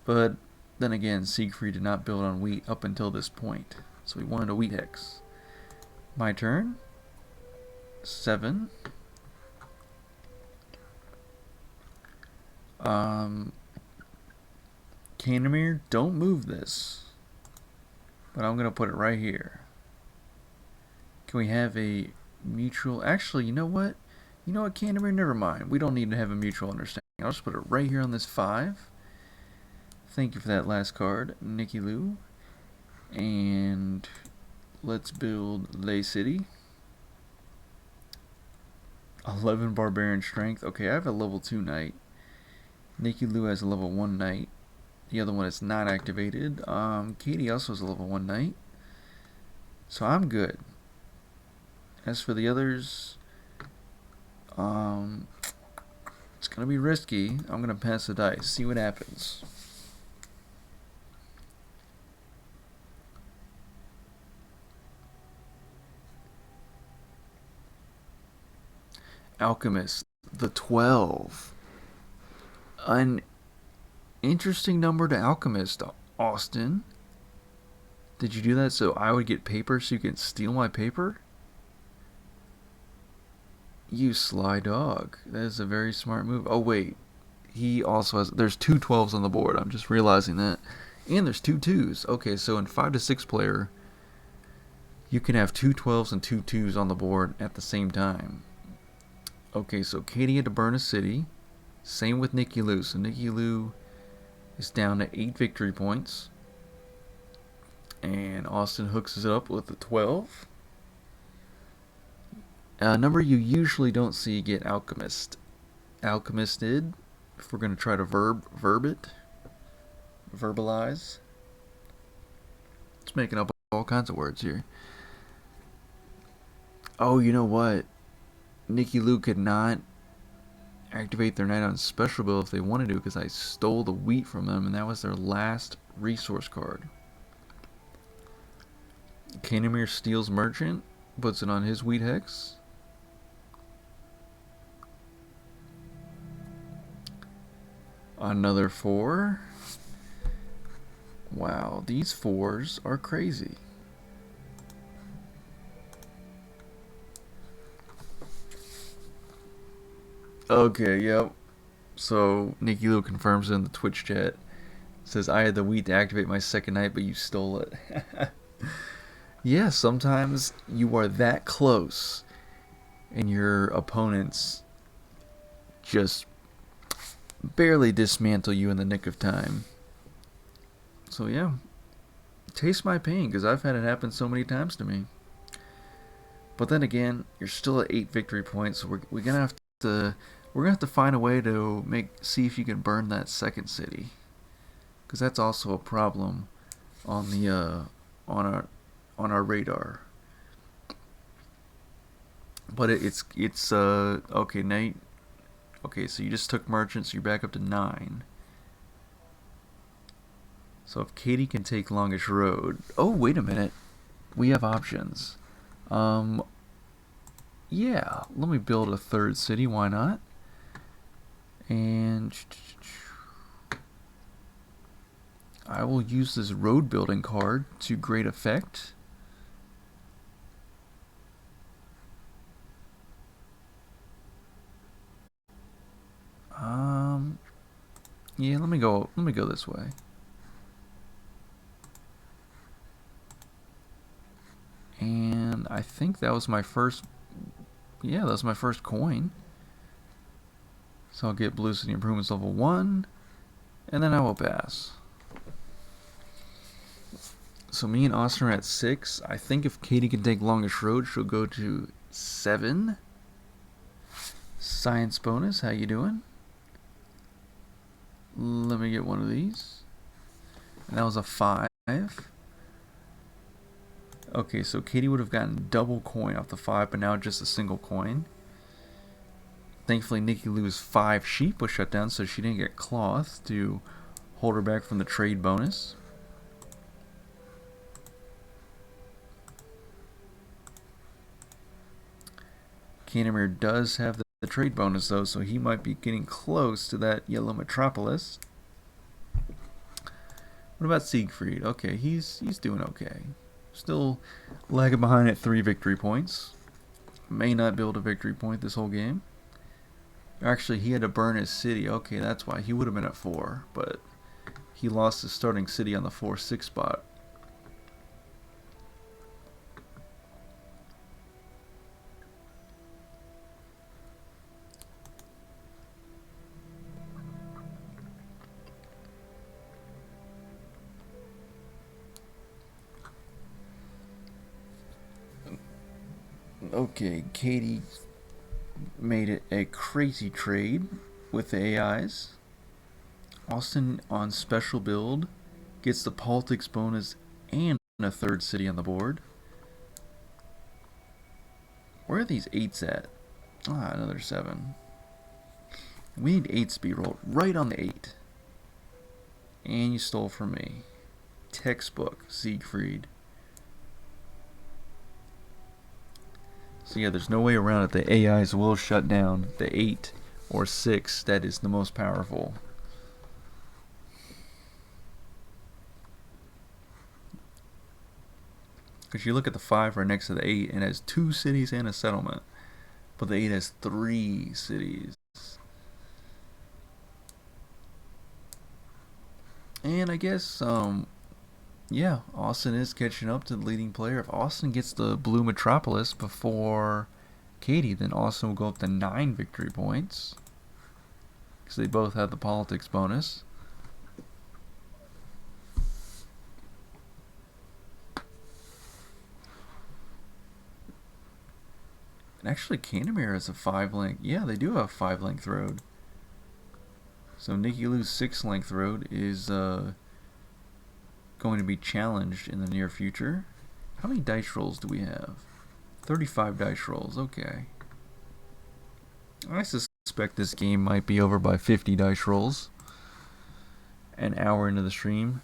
A: But then again, Siegfried did not build on wheat up until this point. So he wanted a wheat hex. My turn. 7. Canamir, don't move this. But I'm going to put it right here. Can we have a mutual... Actually, you know what? You know what, Canamir? Never mind. We don't need to have a mutual understanding. I'll just put it right here on this 5. Thank you for that last card, Nicky Lou. And let's build Lay City. 11 Barbarian Strength. Okay, I have a level 2 Knight. Nicky Lou has a level 1 Knight. The other one is not activated. Katie also has a level 1 Knight. So I'm good. As for the others, it's going to be risky. I'm going to pass the dice. See what happens. Alchemist, the 12. An interesting number to Alchemist, Austin. Did you do that so I would get paper so you can steal my paper? You sly dog. That is a very smart move. Oh, wait. He also has... There's 2 12s on the board. I'm just realizing that. And there's 2 2s. Okay, so in 5 to 6 player, you can have 2 12s and 2 2s on the board at the same time. Okay, so Katie had to burn a city. Same with Nicky Lou. So Nicky Lou is down to 8 victory points. And Austin hooks it up with a 12. A number you usually don't see get Alchemist. Alchemisted, if we're going to try to verb it. Verbalize. It's making up all kinds of words here. Oh, you know what? Nicky Lou could not activate their Knight on special build if they wanted to because I stole the wheat from them and that was their last resource card. Canamir steals Merchant, puts it on his wheat hex. Another 4. Wow, these 4s are crazy. Okay, yep. So Nikki Lou confirms in the Twitch chat. Says I had the wheat to activate my second knight, but you stole it. Yeah, sometimes you are that close, and your opponents just barely dismantle you in the nick of time. So yeah, taste my pain, because I've had it happen so many times to me. But then again, you're still at 8 victory points, so we're gonna have to find a way to see if you can burn that second city, because that's also a problem on the on our radar. But it's okay, Nate. Okay, so you just took merchants, so you're back up to 9. So if Katie can take Longish Road, oh wait a minute, we have options. Um, yeah, let me build a third city. Why not? And I will use this road building card to great effect. Yeah, let me go this way. And I think that was my first, yeah, that was my first coin. So I'll get Blue City Improvements level 1, and then I will pass. So me and Austin are at 6. I think if Katie can take Longish Road, she'll go to 7. Science bonus, how you doing? Let me get one of these. And that was a 5. Okay, so Katie would have gotten double coin off the 5, but now just a single coin. Thankfully, Nikki Lou's 5 sheep was shut down, so she didn't get cloth to hold her back from the trade bonus. Canterbury does have the trade bonus, though, so he might be getting close to that yellow metropolis. What about Siegfried? Okay, he's doing okay. Still lagging behind at 3 victory points. May not build a victory point this whole game. Actually, he had to burn his city. Okay, that's why. He would have been at 4, but he lost his starting city on the 4-6 spot. Okay, Katie made it a crazy trade with the AIs. Austin on special build gets the politics bonus and a third city on the board. Where are these 8s at? Ah, another 7. We need 8s to be rolled right on the 8. And you stole from me. Textbook, Siegfried. So yeah, there's no way around it. The AIs will shut down the 8 or 6 that is the most powerful. Because you look at the 5 right next to the 8, and it has 2 cities and a settlement. But the 8 has 3 cities. And I guess, yeah, Austin is catching up to the leading player. If Austin gets the blue metropolis before Katie, then Austin will go up to 9 victory points. Because they both have the politics bonus. And actually, Canterbury has a 5-length. Yeah, they do have a 5-length road. So Nikki Lou's 6-length road is going to be challenged in the near future. How many dice rolls do we have? 35 dice rolls, okay. I suspect this game might be over by 50 dice rolls. An hour into the stream.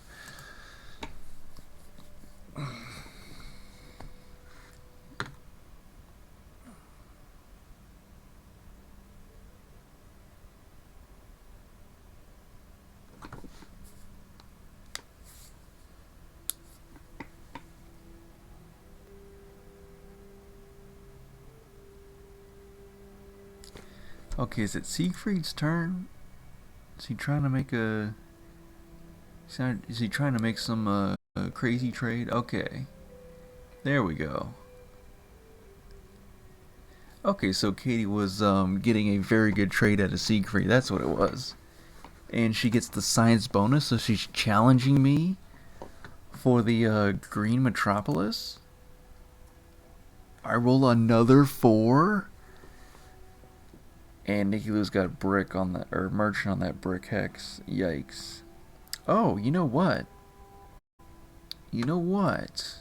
A: Okay, is it Siegfried's turn? Is he trying to make a... Is he trying to make some crazy trade? Okay. There we go. Okay, so Katie was getting a very good trade out of Siegfried. That's what it was. And she gets the science bonus, so she's challenging me for the Green Metropolis. I roll another 4. And Nikki Lou's got brick on that, or merchant on that brick hex. Yikes. Oh, you know what? You know what?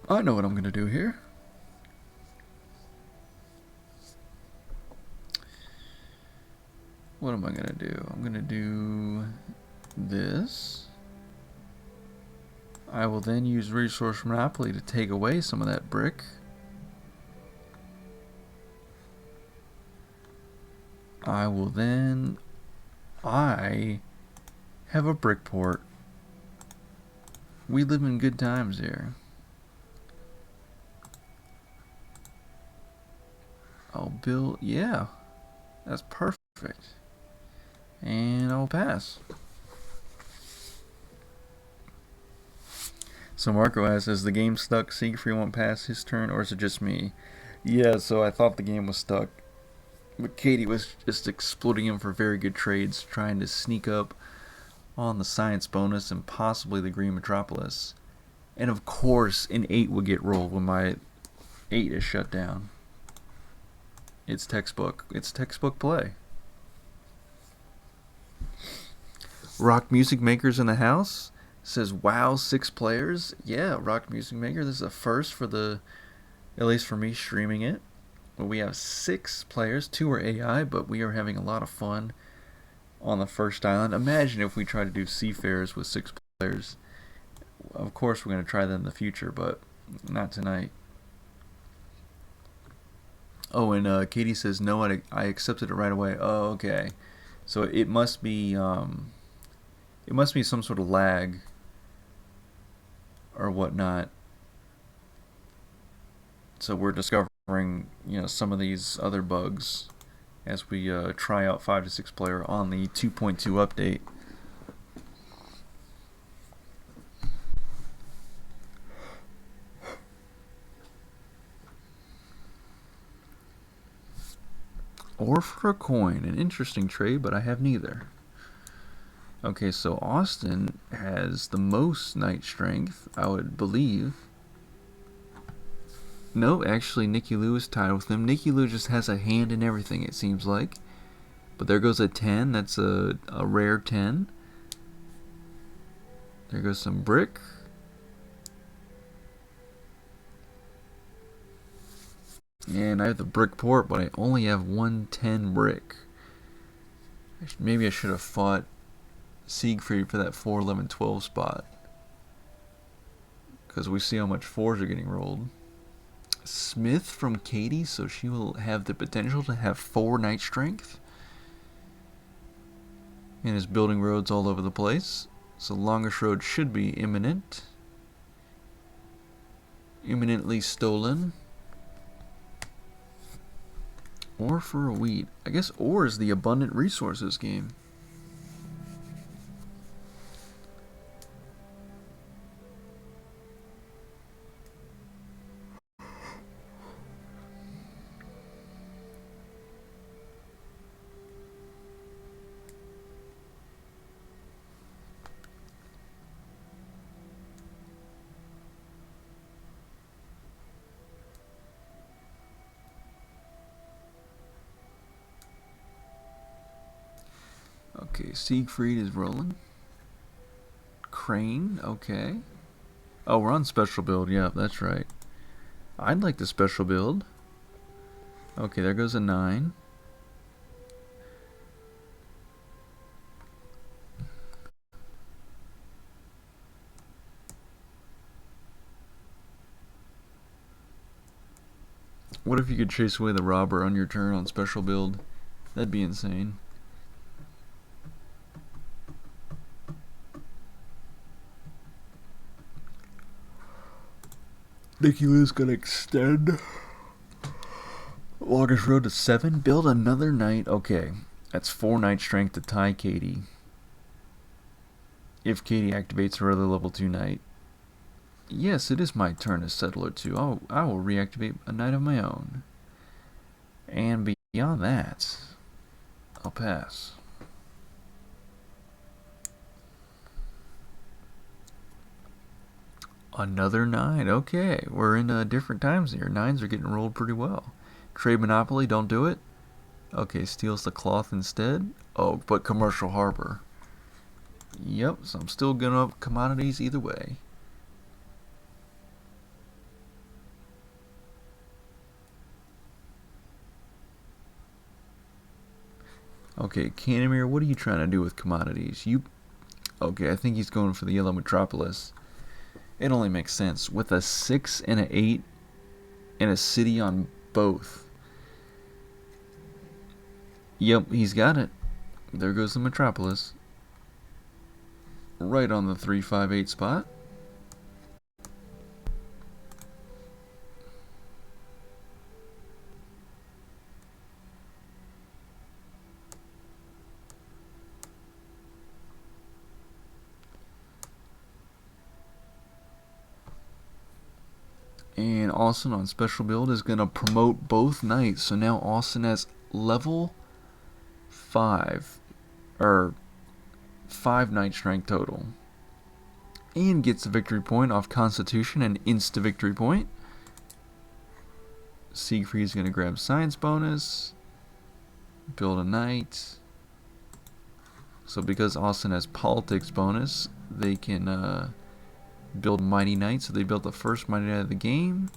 A: I know what I'm gonna do here. What am I gonna do? I'm gonna do this. I will then use Resource Monopoly to take away some of that brick. I will then... I have a brick port. We live in good times here. I'll build... Yeah. That's perfect. And I'll pass. So Marco asks, is the game stuck? Siegfried won't pass his turn, or is it just me? Yeah, so I thought the game was stuck. But Katie was just exploiting him for very good trades, trying to sneak up on the science bonus and possibly the Green Metropolis. And of course, an 8 would get rolled when my 8 is shut down. It's textbook. It's textbook play. Rock Music Makers in the house. Says, wow, 6 players. Yeah, Rock Music Maker. This is a first for the, at least for me streaming it. Well, we have 6 players. 2 are AI, but we are having a lot of fun on the first island. Imagine if we try to do Seafarers with 6 players. Of course, we're going to try that in the future, but not tonight. Oh, and Katie says, no, I accepted it right away. Oh, okay. So it must be some sort of lag or whatnot. So we're discovering, some of these other bugs as we try out 5 to 6 player on the 2.2 update. Or for a coin, an interesting trade, but I have neither. Okay, so Austin has the most knight strength, I would believe. No, actually, Nikki Lou is tied with him. Nikki Lou just has a hand in everything, it seems like. But there goes a 10. That's a rare 10. There goes some brick. And I have the brick port, but I only have 110 brick. Maybe I should have fought Siegfried for that 4, 11, 12 spot. Because we see how much 4s are getting rolled. Smith from Katie, so she will have the potential to have 4 knight strength. And is building roads all over the place. So Longish Road should be imminent. Imminently stolen. Or for a wheat. I guess ore is the abundant resources game. Okay, Siegfried is rolling. Crane, okay. Oh, we're on special build. Yeah, that's right. I'd like the special build. Okay, there goes a 9. What if you could chase away the robber on your turn on special build? That'd be insane. Nikki Lou's gonna extend. Longest road to 7. Build another knight. Okay. That's 4 knight strength to tie Katie. If Katie activates her other level 2 knight. Yes, it is my turn as settler 2. I will reactivate a knight of my own. And beyond that, I'll pass. Another 9. Okay, we're in different times here. 9s are getting rolled pretty well. Trade Monopoly, don't do it. Okay, steals the cloth instead. Oh, but Commercial Harbor. Yep, so I'm still gonna commodities either way. Okay, Canamir, what are you trying to do with commodities? Okay, I think he's going for the Yellow Metropolis. It only makes sense. With a 6 and an 8 and a city on both. Yep, he's got it. There goes the Metropolis. Right on the 358 spot. And Austin on special build is going to promote both knights. So now Austin has level 5, or 5 knight strength total. And gets a victory point off Constitution and insta victory point. Siegfried's going to grab science bonus. Build a knight. So because Austin has politics bonus, they can build Mighty Knight. So they built the first Mighty Knight of the game.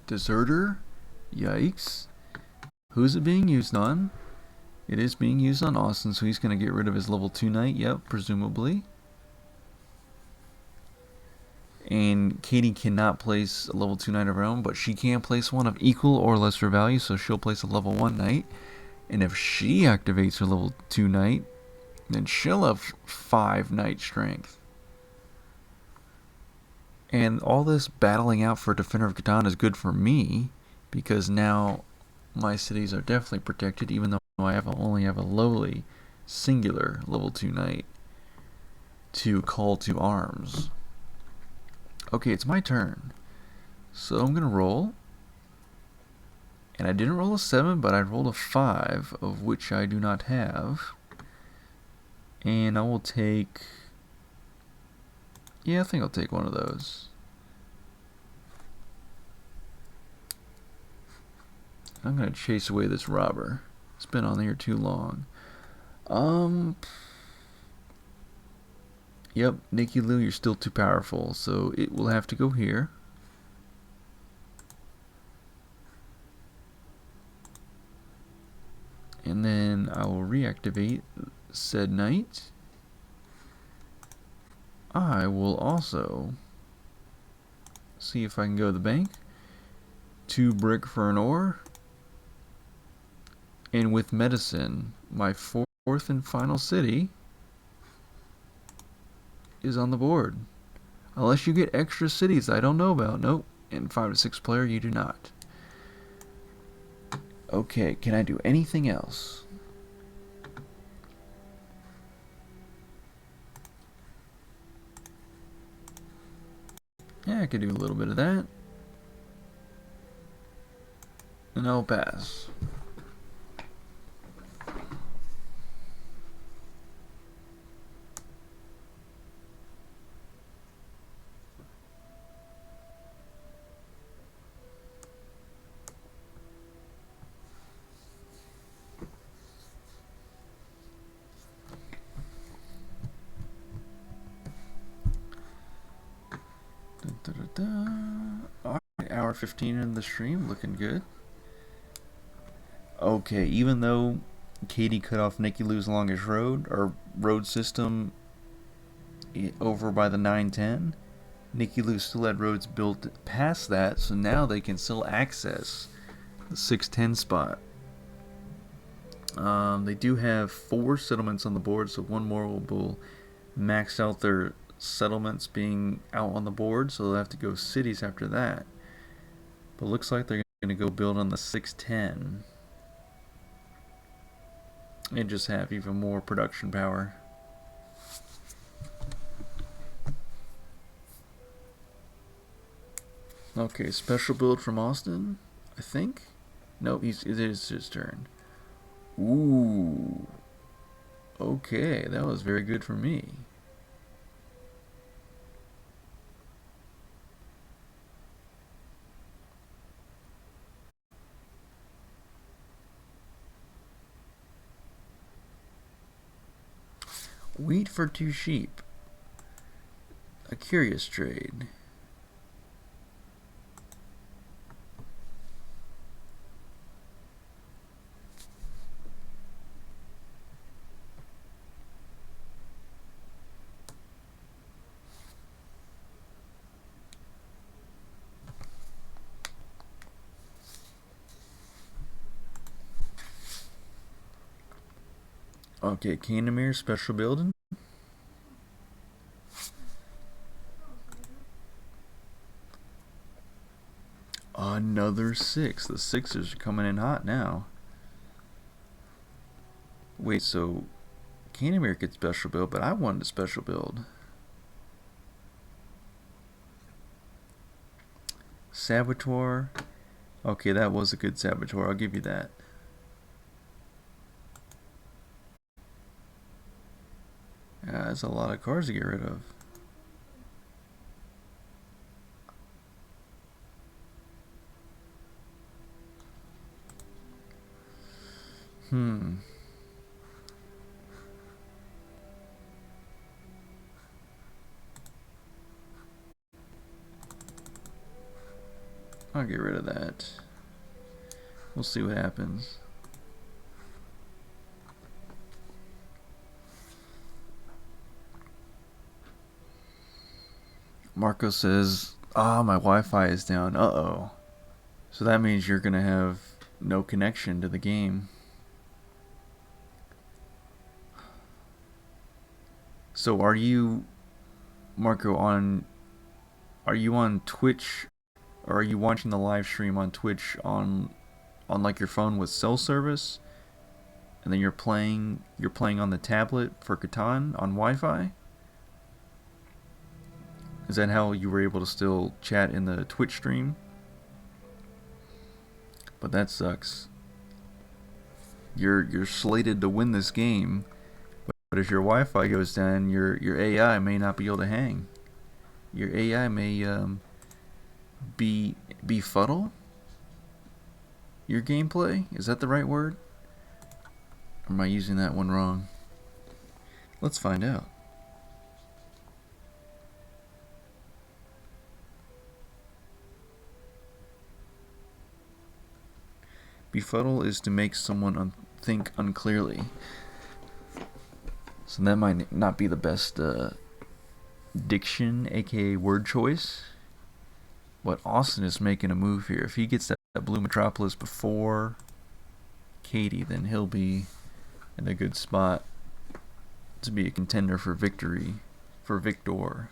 A: Deserter? Yikes. Who's it being used on? It is being used on Austin, so he's going to get rid of his level 2 knight. Yep, presumably. And Katie cannot place a level 2 knight of her own, but she can place one of equal or lesser value, so she'll place a level 1 knight. And if she activates her level 2 knight, then she'll have 5 knight strength. And all this battling out for Defender of Catan is good for me, because now my cities are definitely protected, even though I only have a lowly singular level 2 knight to call to arms. Okay, it's my turn. So I'm going to roll. And I didn't roll a 7, but I rolled a 5, of which I do not have. And I will take... Yeah, I think I'll take one of those. I'm going to chase away this robber. It's been on here too long. Yep, Nikki Lou, you're still too powerful, so it will have to go here. And then I will reactivate said knight. I will also see if I can go to the bank. 2 brick for an ore. And with medicine, my 4th and final city is on the board. Unless you get extra cities I don't know about. Nope. In 5 to 6 player, you do not. Okay, can I do anything else? Yeah, I could do a little bit of that. And I'll pass. Alright, hour 15 in the stream, looking good. Okay, even though Katie cut off Nikki Lou's longest road, or road system over by the 910, Nikki Lou still had roads built past that, so now they can still access the 610 spot. They do have 4 settlements on the board, so one more will max out their settlements being out on the board, so they'll have to go cities after that. But looks like they're going to go build on the 610 and just have even more production power. Okay, special build from Austin, I think. No, it is his turn. Ooh. Okay, that was very good for me. Wheat for 2 sheep. A curious trade. Okay, Candomir special building. Another 6. The Sixers are coming in hot now. Wait, so Candomir gets special build, but I wanted a special build. Saboteur. Okay, that was a good Saboteur. I'll give you that. That's a lot of cards to get rid of. I'll get rid of that. We'll see what happens. Marco says, my Wi-Fi is down. Uh-oh. So that means you're going to have no connection to the game. So are you, Marco, are you on Twitch, or are you watching the live stream on Twitch on like your phone with cell service, and then you're playing on the tablet for Catan on Wi-Fi? Is that how you were able to still chat in the Twitch stream? But that sucks. You're slated to win this game, but if your Wi-Fi goes down, your AI may not be able to hang. Your AI may befuddle your gameplay. Is that the right word? Or am I using that one wrong? Let's find out. Befuddle is to make someone think unclearly. So that might not be the best diction, aka word choice. But Austin is making a move here. If he gets that blue Metropolis before Katie, then he'll be in a good spot to be a contender for victory, for Victor.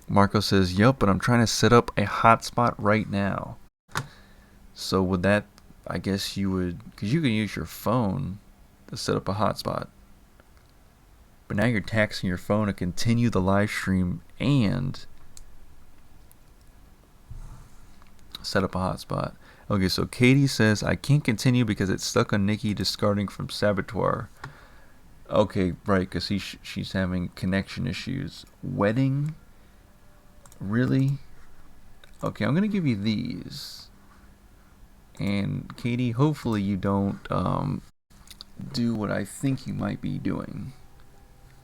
A: Marco says, "Yup, but I'm trying to set up a hotspot right now." So would that, I guess you would, because you can use your phone to set up a hotspot. But now you're taxing your phone to continue the live stream and set up a hotspot. Okay, so Katie says, I can't continue because it's stuck on Nikki discarding from Saboteur. Okay, right, because she's having connection issues. Wedding? Really? Okay, I'm going to give you these. And Katie, hopefully you don't do what I think you might be doing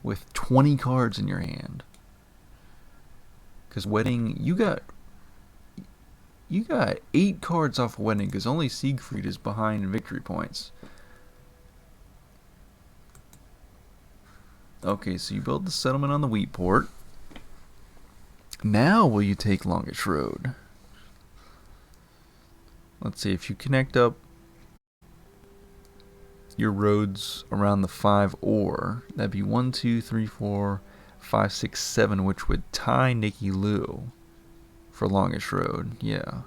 A: with 20 cards in your hand. Because Wedding, you got 8 cards off Wedding because only Siegfried is behind in victory points. Okay, so you build the settlement on the wheat port. Now will you take Longish Road? Let's see, if you connect up your roads around the 5 or. That'd be 1, 2, 3, 4, 5, 6, 7, which would tie Nicky Lou for longest road. Yeah.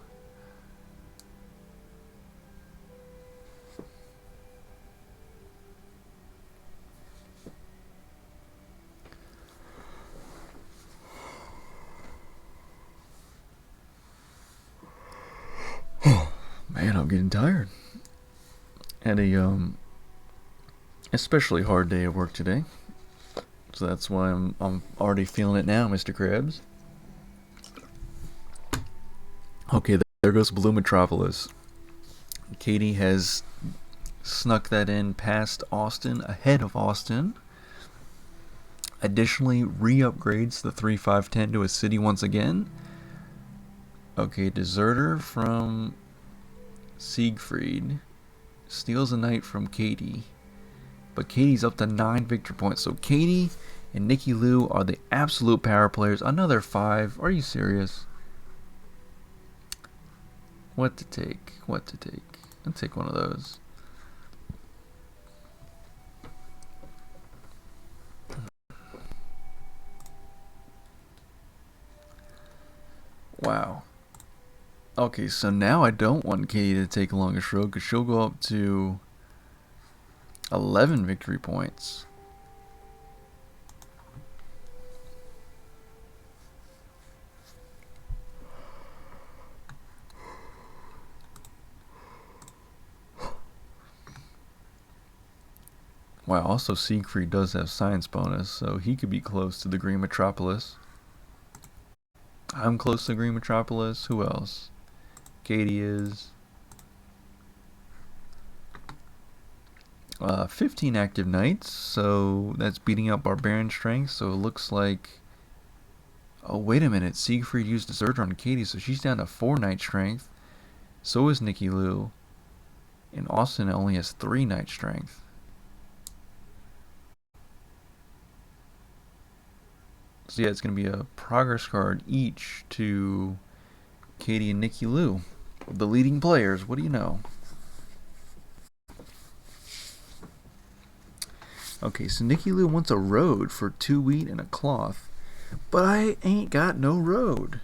A: Man, I'm getting tired. Had a especially hard day of work today. So that's why I'm already feeling it now, Mr. Krabs. Okay, there goes Blue Metropolis. Katie has snuck that in past Austin, ahead of Austin. Additionally, re-upgrades the 3-5-10 to a city once again. Okay, Deserter from Siegfried steals a knight from Katie. But Katie's up to 9 victory points. So Katie and Nicky Lou are the absolute power players. Another 5. Are you serious? What to take? What to take? I'll take one of those. Wow. Okay, so now I don't want Katie to take the longest road because she'll go up to 11 victory points. Wow, also Siegfried does have science bonus, so he could be close to the Green Metropolis. I'm close to Green Metropolis. Who else? Katie is. 15 active knights, so that's beating up Barbarian Strength, so it looks like... Oh, wait a minute. Siegfried used Deserter on Katie, so she's down to 4 Knight Strength. So is Nicky Lou. And Austin only has 3 Knight Strength. So yeah, it's going to be a progress card each to Katie and Nicky Lou. The leading players, what do you know? Okay, so Nicky Lou wants a road for 2 wheat and a cloth. But I ain't got no road.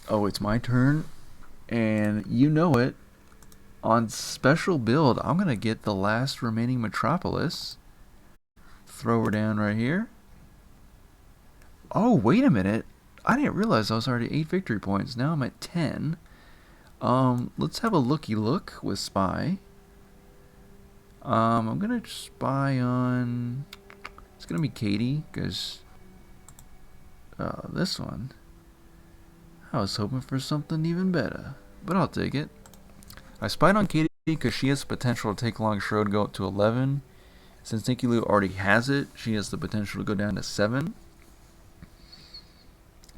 A: Oh, it's my turn. And you know it. On special build, I'm going to get the last remaining Metropolis. Throw her down right here. Oh, wait a minute. I didn't realize I was already 8 victory points. Now I'm at 10. Let's have a looky look with Spy. I'm going to spy on... It's going to be Katie, because... this one. I was hoping for something even better. But I'll take it. I spied on Katie because she has the potential to take Longest Road and go up to 11. Since Nicky Lou already has it, she has the potential to go down to 7.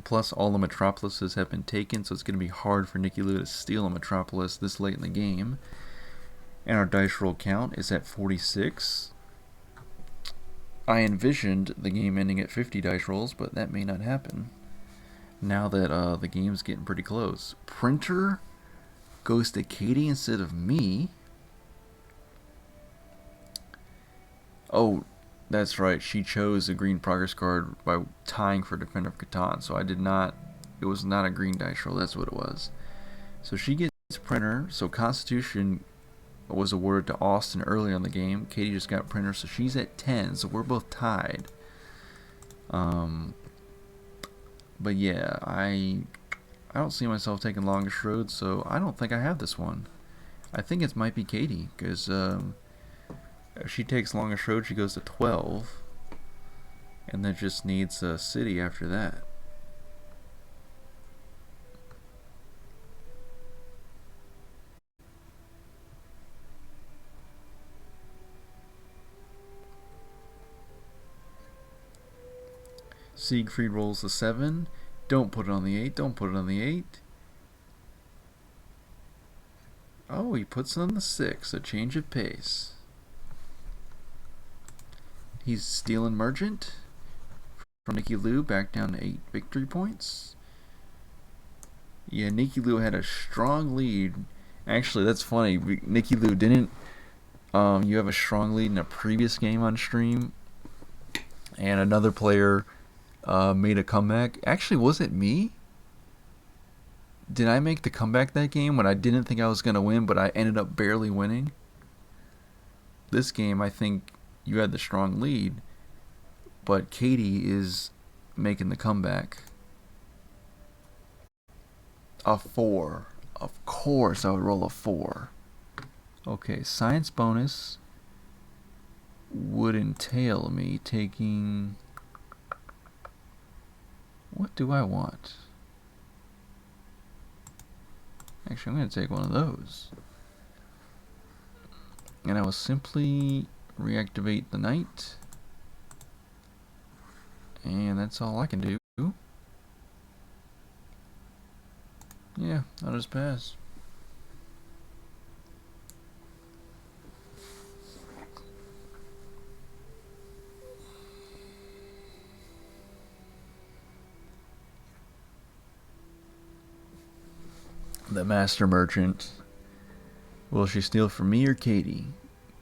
A: Plus, all the Metropolises have been taken, so it's going to be hard for Nicky Lou to steal a Metropolis this late in the game. And our dice roll count is at 46. I envisioned the game ending at 50 dice rolls, but that may not happen. Now that the game's getting pretty close. Printer goes to Katie instead of me. Oh, that's right. She chose a green progress card by tying for Defender of Catan. So I did not... It was not a green dice roll. That's what it was. So she gets Printer. So Constitution was awarded to Austin early on the game. Katie just got Printer. So she's at 10. So we're both tied. But yeah, I don't see myself taking Longest Road. So I don't think I have this one. I think it might be Katie. Because... if she takes Longest Road, she goes to 12. And then just needs a city after that. Siegfried rolls the 7. Don't put it on the 8. Don't put it on the 8. Oh, he puts it on the 6. A change of pace. He's stealing Merchant from Nicky Lou back down to 8 victory points. Yeah, Nicky Lou had a strong lead Actually, that's funny. Nikki Lou, didn't you have a strong lead in a previous game on stream, and another player made a comeback? Actually, was it me? Did I make the comeback that game when I didn't think I was gonna win, but I ended up barely winning? This game, I think you had the strong lead, but Katie is making the comeback. A 4. Of course I would roll a 4. Okay, science bonus would entail me taking... What do I want? Actually, I'm going to take one of those. And I will simply reactivate the knight. And that's all I can do. Yeah, I'll just pass. The master merchant. Will she steal from me or Katie?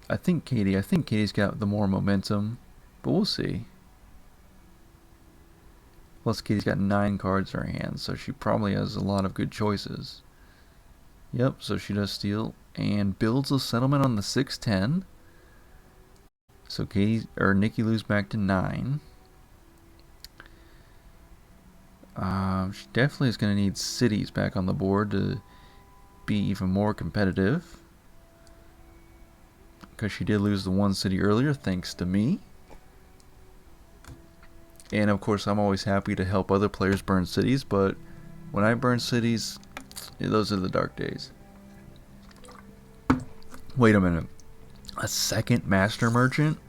A: I think Katie's got the more momentum, but we'll see. Plus, Katie's got 9 cards in her hand, so she probably has a lot of good choices. Yep, so she does steal and builds a settlement on the 610. So Nikki Lou's back to 9. She definitely is going to need cities back on the board to be even more competitive, because she did lose the 1 city earlier thanks to me. And of course, I'm always happy to help other players burn cities, but when I burn cities, those are the dark days. Wait a minute. A second master merchant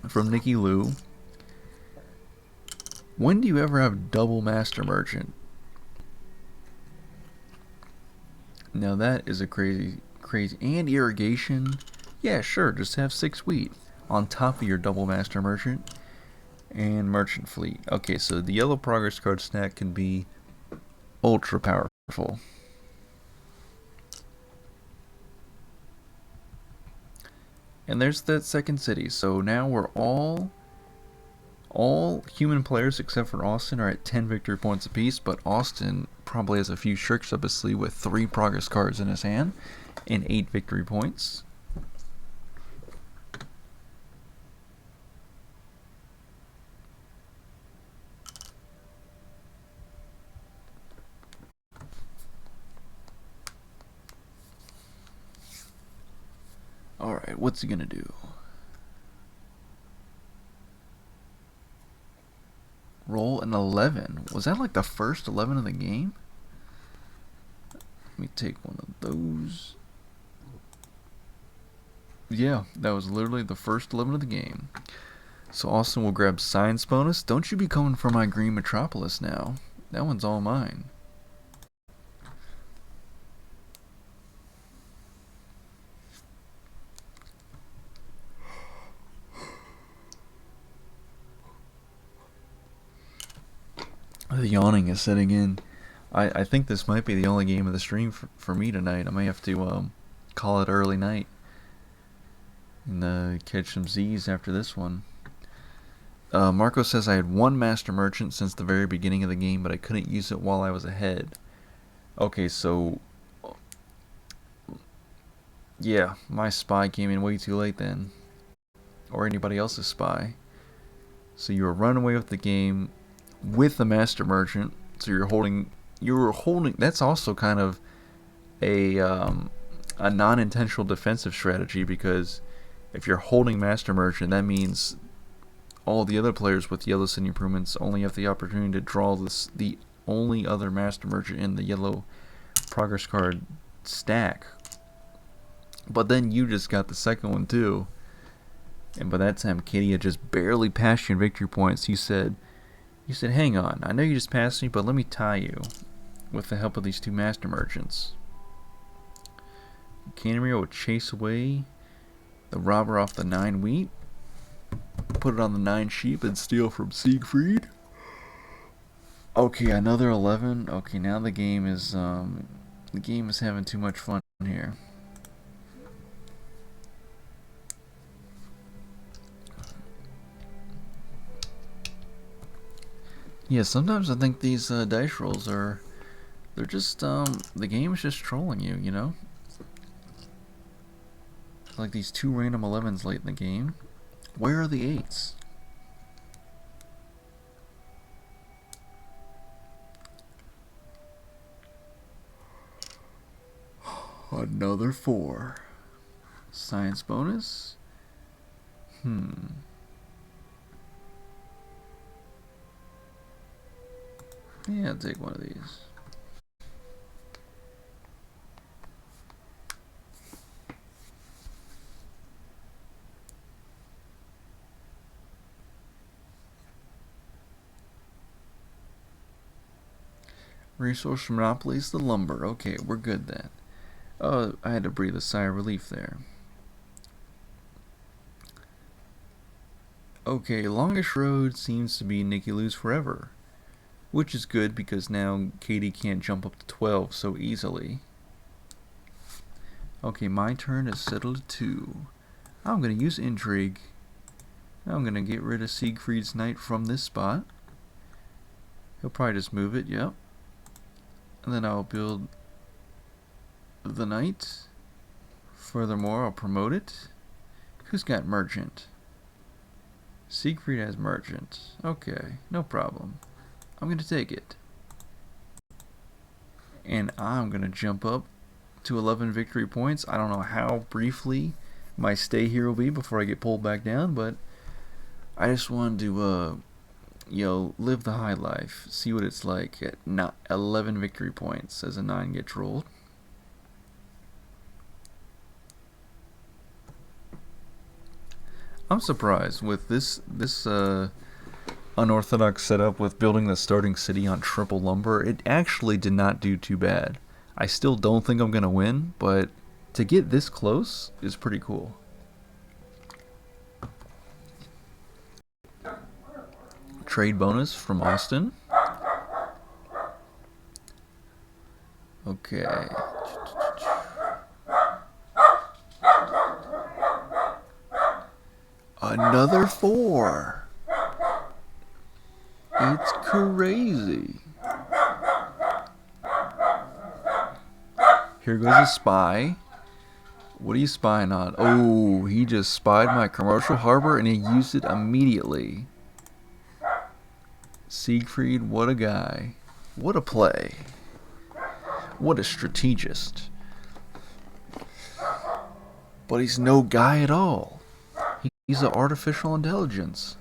A: from Nikki Lou? When do you ever have double master merchant? Now that is a crazy. And irrigation? Yeah, sure, just have 6 wheat on top of your double master merchant. And merchant fleet. Okay, so the yellow progress card stack can be ultra powerful. And there's that second city. So now we're all human players except for Austin are at 10 victory points apiece, but Austin probably has a few tricks up his sleeve with 3 progress cards in his hand and 8 victory points. Alright, what's he gonna do? Roll an 11. Was that like the first 11 of the game? Let me take one of those. Yeah, that was literally the first 11 of the game. So Austin will grab science bonus. Don't you be coming for my green metropolis now. That one's all mine. The yawning is setting in. I think this might be the only game of the stream for me tonight. I may have to call it early night and catch some Z's after this one. Marco says I had 1 master merchant since the very beginning of the game, but I couldn't use it while I was ahead. Okay, so yeah, my spy came in way too late then, or anybody else's spy. So you were running away with the game with the master merchant. So you were holding. That's also kind of a non-intentional defensive strategy, because if you're holding master merchant, that means all the other players with yellow city improvements only have the opportunity to draw the only other master merchant in the yellow progress card stack. But then you just got the second one too, and by that time Katie had just barely passed you in victory points. You said, hang on, I know you just passed me, but let me tie you with the help of these 2 master merchants. Canterbury will chase away the robber off the 9 wheat, put it on the 9 sheep, and steal from Siegfried. Okay, another 11. Okay, now the game is The game is having too much fun here. Yeah, sometimes I think these dice rolls are, they're just, the game is just trolling you, you know? Like these 2 random 11s late in the game. Where are the 8s? Another 4. Science bonus? Yeah, I'll take one of these. Resource monopolies the lumber. Okay, we're good then. Oh, I had to breathe a sigh of relief there. Okay, longest road seems to be Nikki Lou's forever. Which is good because now Katie can't jump up to 12 so easily. Okay, my turn is settled to 2. I'm going to use Intrigue. I'm going to get rid of Siegfried's Knight from this spot. He'll probably just move it, yep. And then I'll build the Knight. Furthermore, I'll promote it. Who's got Merchant? Siegfried has Merchant. Okay, no problem. I'm going to take it. And I'm going to jump up to 11 victory points. I don't know how briefly my stay here will be before I get pulled back down, but I just wanted to, live the high life. See what it's like at 11 victory points as a 9 gets rolled. I'm surprised with this unorthodox setup with building the starting city on triple lumber. It actually did not do too bad. I still don't think I'm gonna win, but to get this close is pretty cool. Trade bonus from Austin. Okay. Another 4. It's crazy. Here goes a spy. What are you spying on? Oh, he just spied my commercial harbor and he used it immediately. Siegfried, what a guy. What a play. What a strategist. But he's no guy at all. He's an artificial intelligence.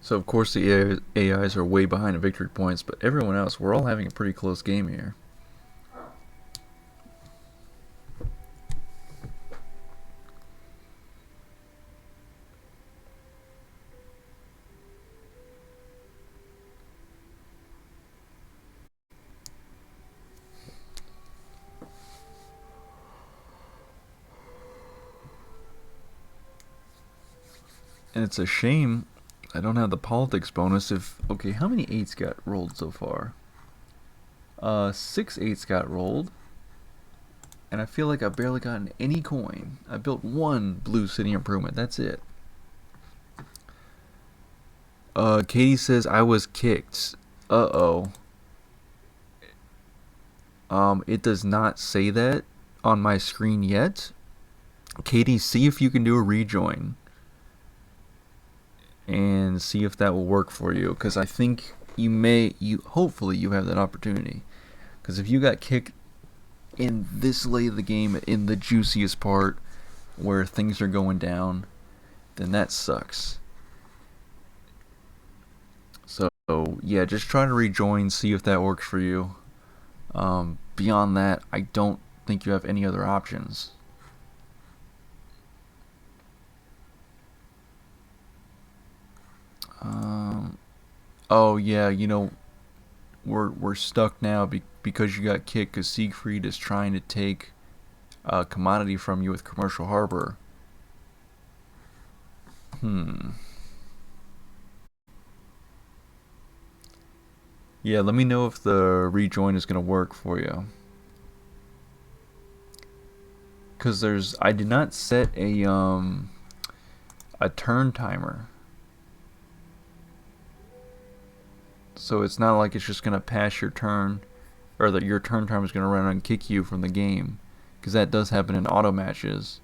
A: So of course the AIs are way behind in victory points, but everyone else, we're all having a pretty close game here. And it's a shame I don't have the politics bonus if... Okay, how many 8s got rolled so far? 6 8s got rolled. And I feel like I've barely gotten any coin. I built 1 blue city improvement. That's it. Katie says I was kicked. Uh-oh. It does not say that on my screen yet. Katie, see if you can do a rejoin. And see if that will work for you, because I think hopefully you have that opportunity, because if you got kicked in this late of the game, in the juiciest part where things are going down, then that sucks. So yeah, just try to rejoin, see if that works for you. Beyond that, I don't think you have any other options. Oh yeah, we're stuck now because you got kicked because Siegfried is trying to take a commodity from you with Commercial Harbor. Hmm. Yeah, let me know if the rejoin is gonna work for you. Cause I did not set a turn timer, so it's not like it's just gonna pass your turn, or that your turn timer is gonna run and kick you from the game, because that does happen in auto matches.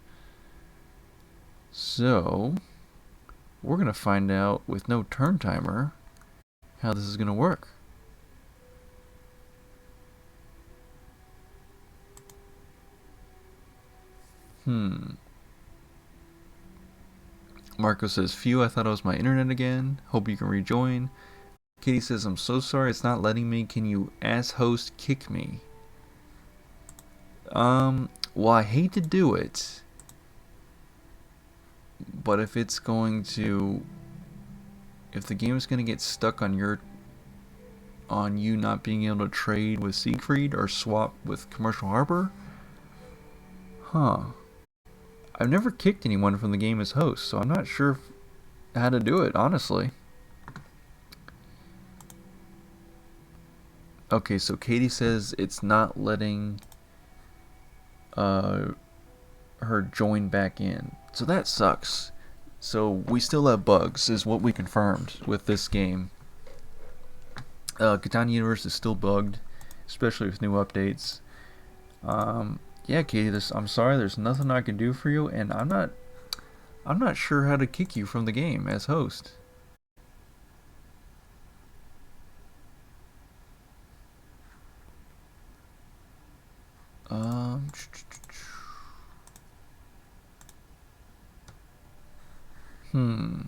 A: So we're gonna find out with no turn timer how this is gonna work. Hmm. Marco says, "Phew, I thought it was my internet again. Hope you can rejoin." Katie says, "I'm so sorry, it's not letting me. Can you, ass host, kick me?" Well, I hate to do it, but if it's going to, if the game is going to get stuck on you not being able to trade with Siegfried or swap with Commercial Harbor, huh? I've never kicked anyone from the game as host, so I'm not sure how to do it, honestly. Okay, so Katie says it's not letting uh, her join back in. So that sucks. So we still have bugs, is what we confirmed with this game. Catan Universe is still bugged, especially with new updates. Yeah, Katie, I'm sorry. There's nothing I can do for you, and I'm not sure how to kick you from the game as host. Um, hmm.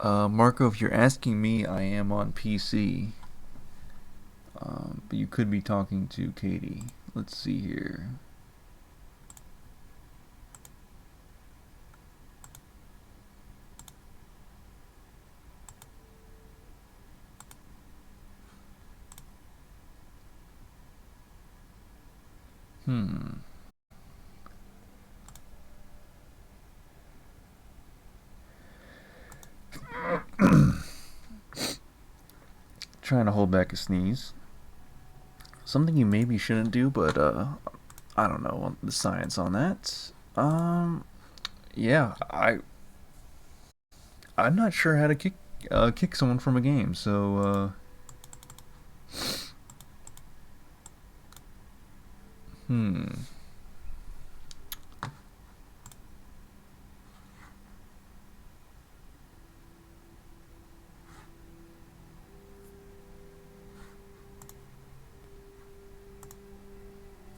A: Marco, if you're asking me, I am on PC. But you could be talking to Katie. Let's see here. Hmm. Trying to hold back a sneeze. Something you maybe shouldn't do, but I don't know the science on that. Yeah, I'm not sure how to kick someone from a game. So hmm.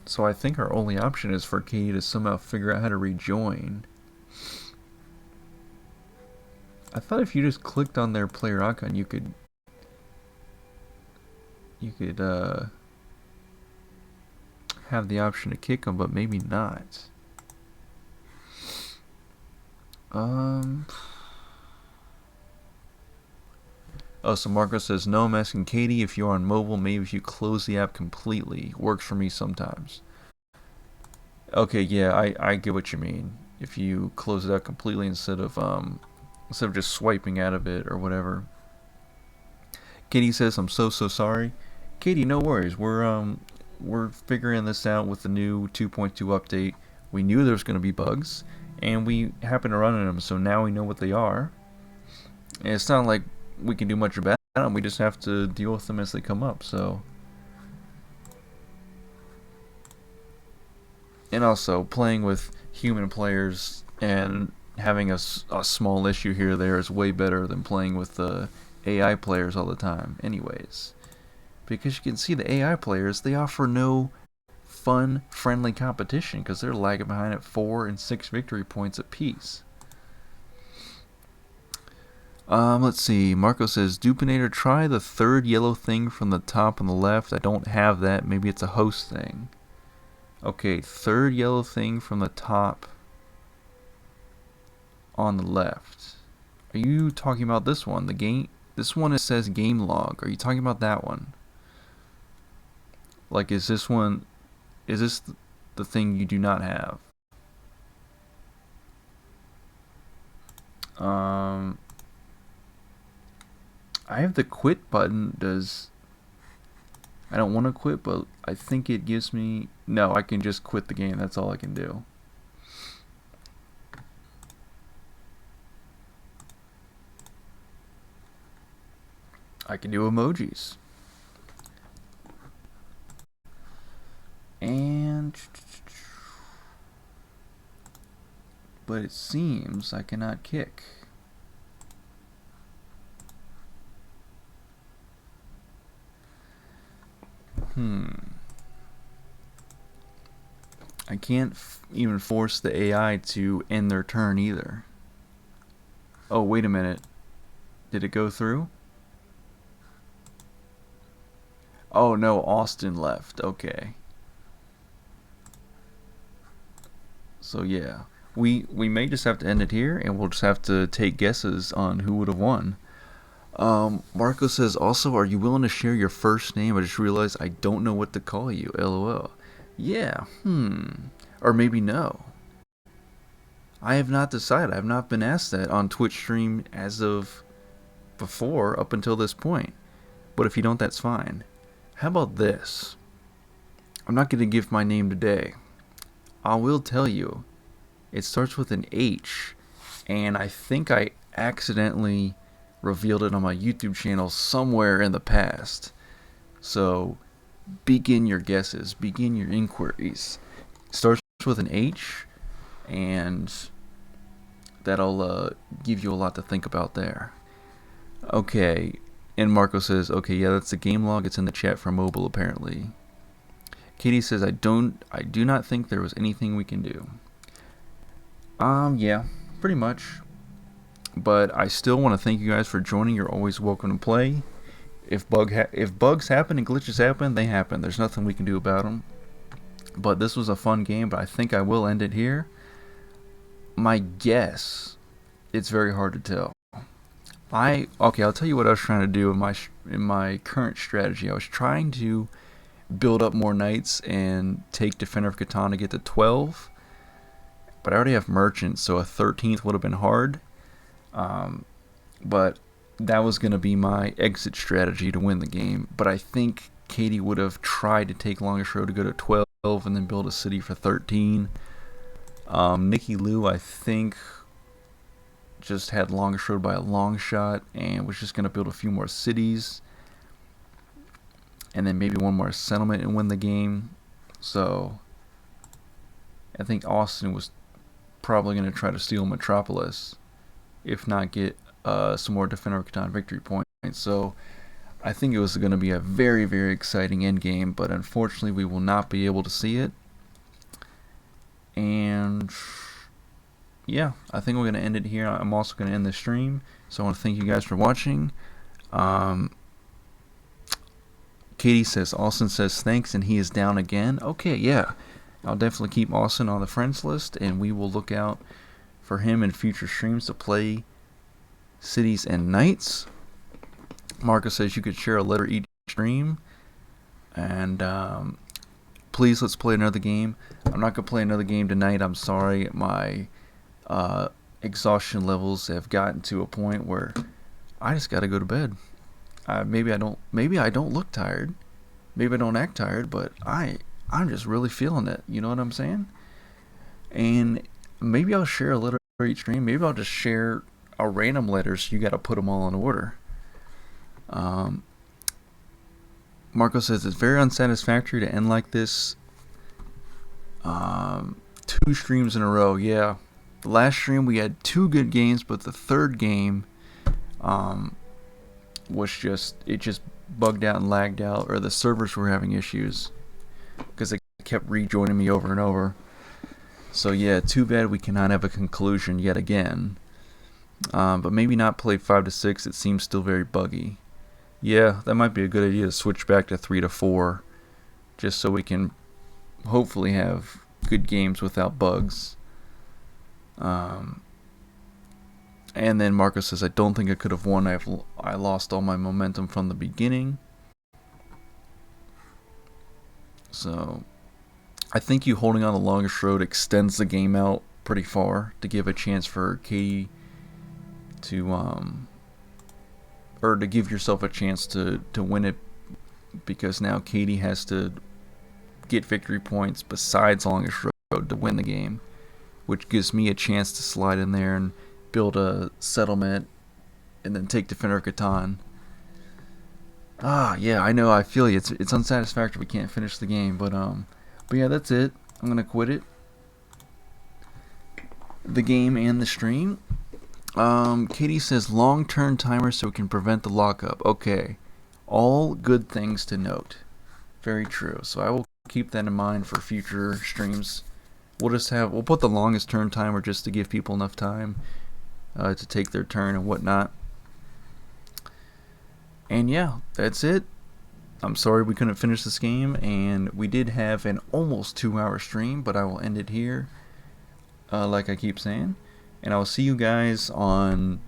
A: So I think our only option is for Katie to somehow figure out how to rejoin. I thought if you just clicked on their player icon, you could have the option to kick them, but maybe not. Um. Oh, so Marco says, no, I'm asking Katie if you're on mobile, maybe if you close the app completely. Works for me sometimes. Okay, yeah, I get what you mean. If you close it out completely instead of just swiping out of it or whatever. Katie says, I'm so sorry. Katie, no worries. We're figuring this out with the new 2.2 update. We knew there was going to be bugs, and we happen to run into them, so now we know what they are. And it's not like we can do much about them. We just have to deal with them as they come up. So, and also playing with human players and having a small issue here or there is way better than playing with the AI players all the time. Anyways, because you can see the AI players, they offer no fun, friendly competition because they're lagging behind at 4 and 6 victory points apiece. Let's see. Marco says, Dupinator, try the third yellow thing from the top on the left. I don't have that. Maybe it's a host thing. Okay, third yellow thing from the top on the left. Are you talking about this one? The game. This one it says game log. Are you talking about that one? Like, is this one? Is this the thing you do not have? Um, I have the quit button. I don't want to quit, but I think it gives me... No, I can just quit the game. That's all I can do. I can do emojis. And... But it seems I cannot kick. I can't even force the AI to end their turn either. Oh, wait a minute. Did it go through? Oh no, Austin left. Okay. So yeah, we may just have to end it here, and we'll just have to take guesses on who would have won. Marco says, also, are you willing to share your first name? I just realized I don't know what to call you. LOL. Yeah, or maybe no. I have not decided. I have not been asked that on Twitch stream as of before, up until this point. But if you don't, that's fine. How about this? I'm not going to give my name today. I will tell you, it starts with an H, and I think I accidentally revealed it on my YouTube channel somewhere in the past. So begin your guesses, begin your inquiries. Starts with an H, and that'll give you a lot to think about there. Okay, and Marco says, okay, yeah, that's the game log. It's in the chat for mobile, apparently. Katie says, I do not think there was anything we can do. Yeah, pretty much. But I still want to thank you guys for joining. You're always welcome to play. If bugs happen and glitches happen, they happen. There's nothing we can do about them. But this was a fun game, but I think I will end it here. My guess, it's very hard to tell. Okay, I'll tell you what I was trying to do in my current strategy. I was trying to build up more knights and take Defender of Catan to get to 12. But I already have merchants, so a 13th would have been hard. But that was going to be my exit strategy to win the game. But I think Katie would have tried to take Longest Road to go to 12 and then build a city for 13. Nikki Lou, I think, just had Longest Road by a long shot and was just going to build a few more cities. And then maybe one more settlement and win the game. So I think Austin was probably going to try to steal Metropolis, if not get some more Defender of Catan victory points. So I think it was going to be a very, very exciting end game, but unfortunately we will not be able to see it. And yeah, I think we're going to end it here. I'm also going to end the stream. So I want to thank you guys for watching. Katie says, Austin says thanks, and he is down again. Okay, yeah. I'll definitely keep Austin on the friends list, and we will look out for him in future streams to play cities and knights. Marcus says you could share a letter each stream. And please, let's play another game. I'm not going to play another game tonight. I'm sorry. My exhaustion levels have gotten to a point where I just got to go to bed. Maybe I don't look tired. Maybe I don't act tired, but I'm just really feeling it. You know what I'm saying? And maybe I'll share a letter each stream. Maybe I'll just share a random letter, so you got to put them all in order. Marco says it's very unsatisfactory to end like this. 2 streams in a row. Yeah, the last stream we had 2 good games, but the third game was just bugged out and lagged out, or the servers were having issues because they kept rejoining me over and over. So yeah, too bad we cannot have a conclusion yet again. But maybe not play 5 to 6. It seems still very buggy. Yeah, that might be a good idea to switch back to 3 to 4, just so we can hopefully have good games without bugs. And then Marcus says, I don't think I could have won. I lost all my momentum from the beginning. So I think you holding on the Longest Road extends the game out pretty far to give a chance for Katie to or to give yourself a chance to win it, because now Katie has to get victory points besides Longest Road to win the game, which gives me a chance to slide in there and build a settlement and then take Defender of Catan. Yeah, I know, I feel you. It's unsatisfactory we can't finish the game, but yeah, that's it. I'm gonna quit it. The game and the stream. Katie says long-term timer so we can prevent the lockup. Okay, all good things to note. Very true. So I will keep that in mind for future streams. We'll put the longest turn timer just to give people enough time to take their turn and whatnot. And yeah, that's it. I'm sorry we couldn't finish this game, and we did have an almost 2-hour stream, but I will end it here, like I keep saying. And I will see you guys on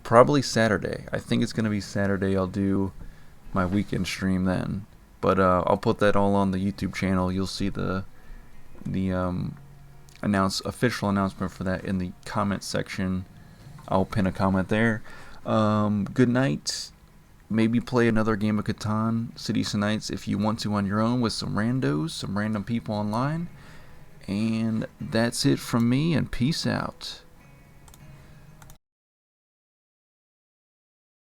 A: probably Saturday. I think it's going to be Saturday. I'll do my weekend stream then. But I'll put that all on the YouTube channel. You'll see the official announcement for that in the comment section. I'll pin a comment there. Good night. Maybe play another game of Catan, Cities and Nights, if you want to on your own with some randos, some random people online. And that's it from me, and peace out.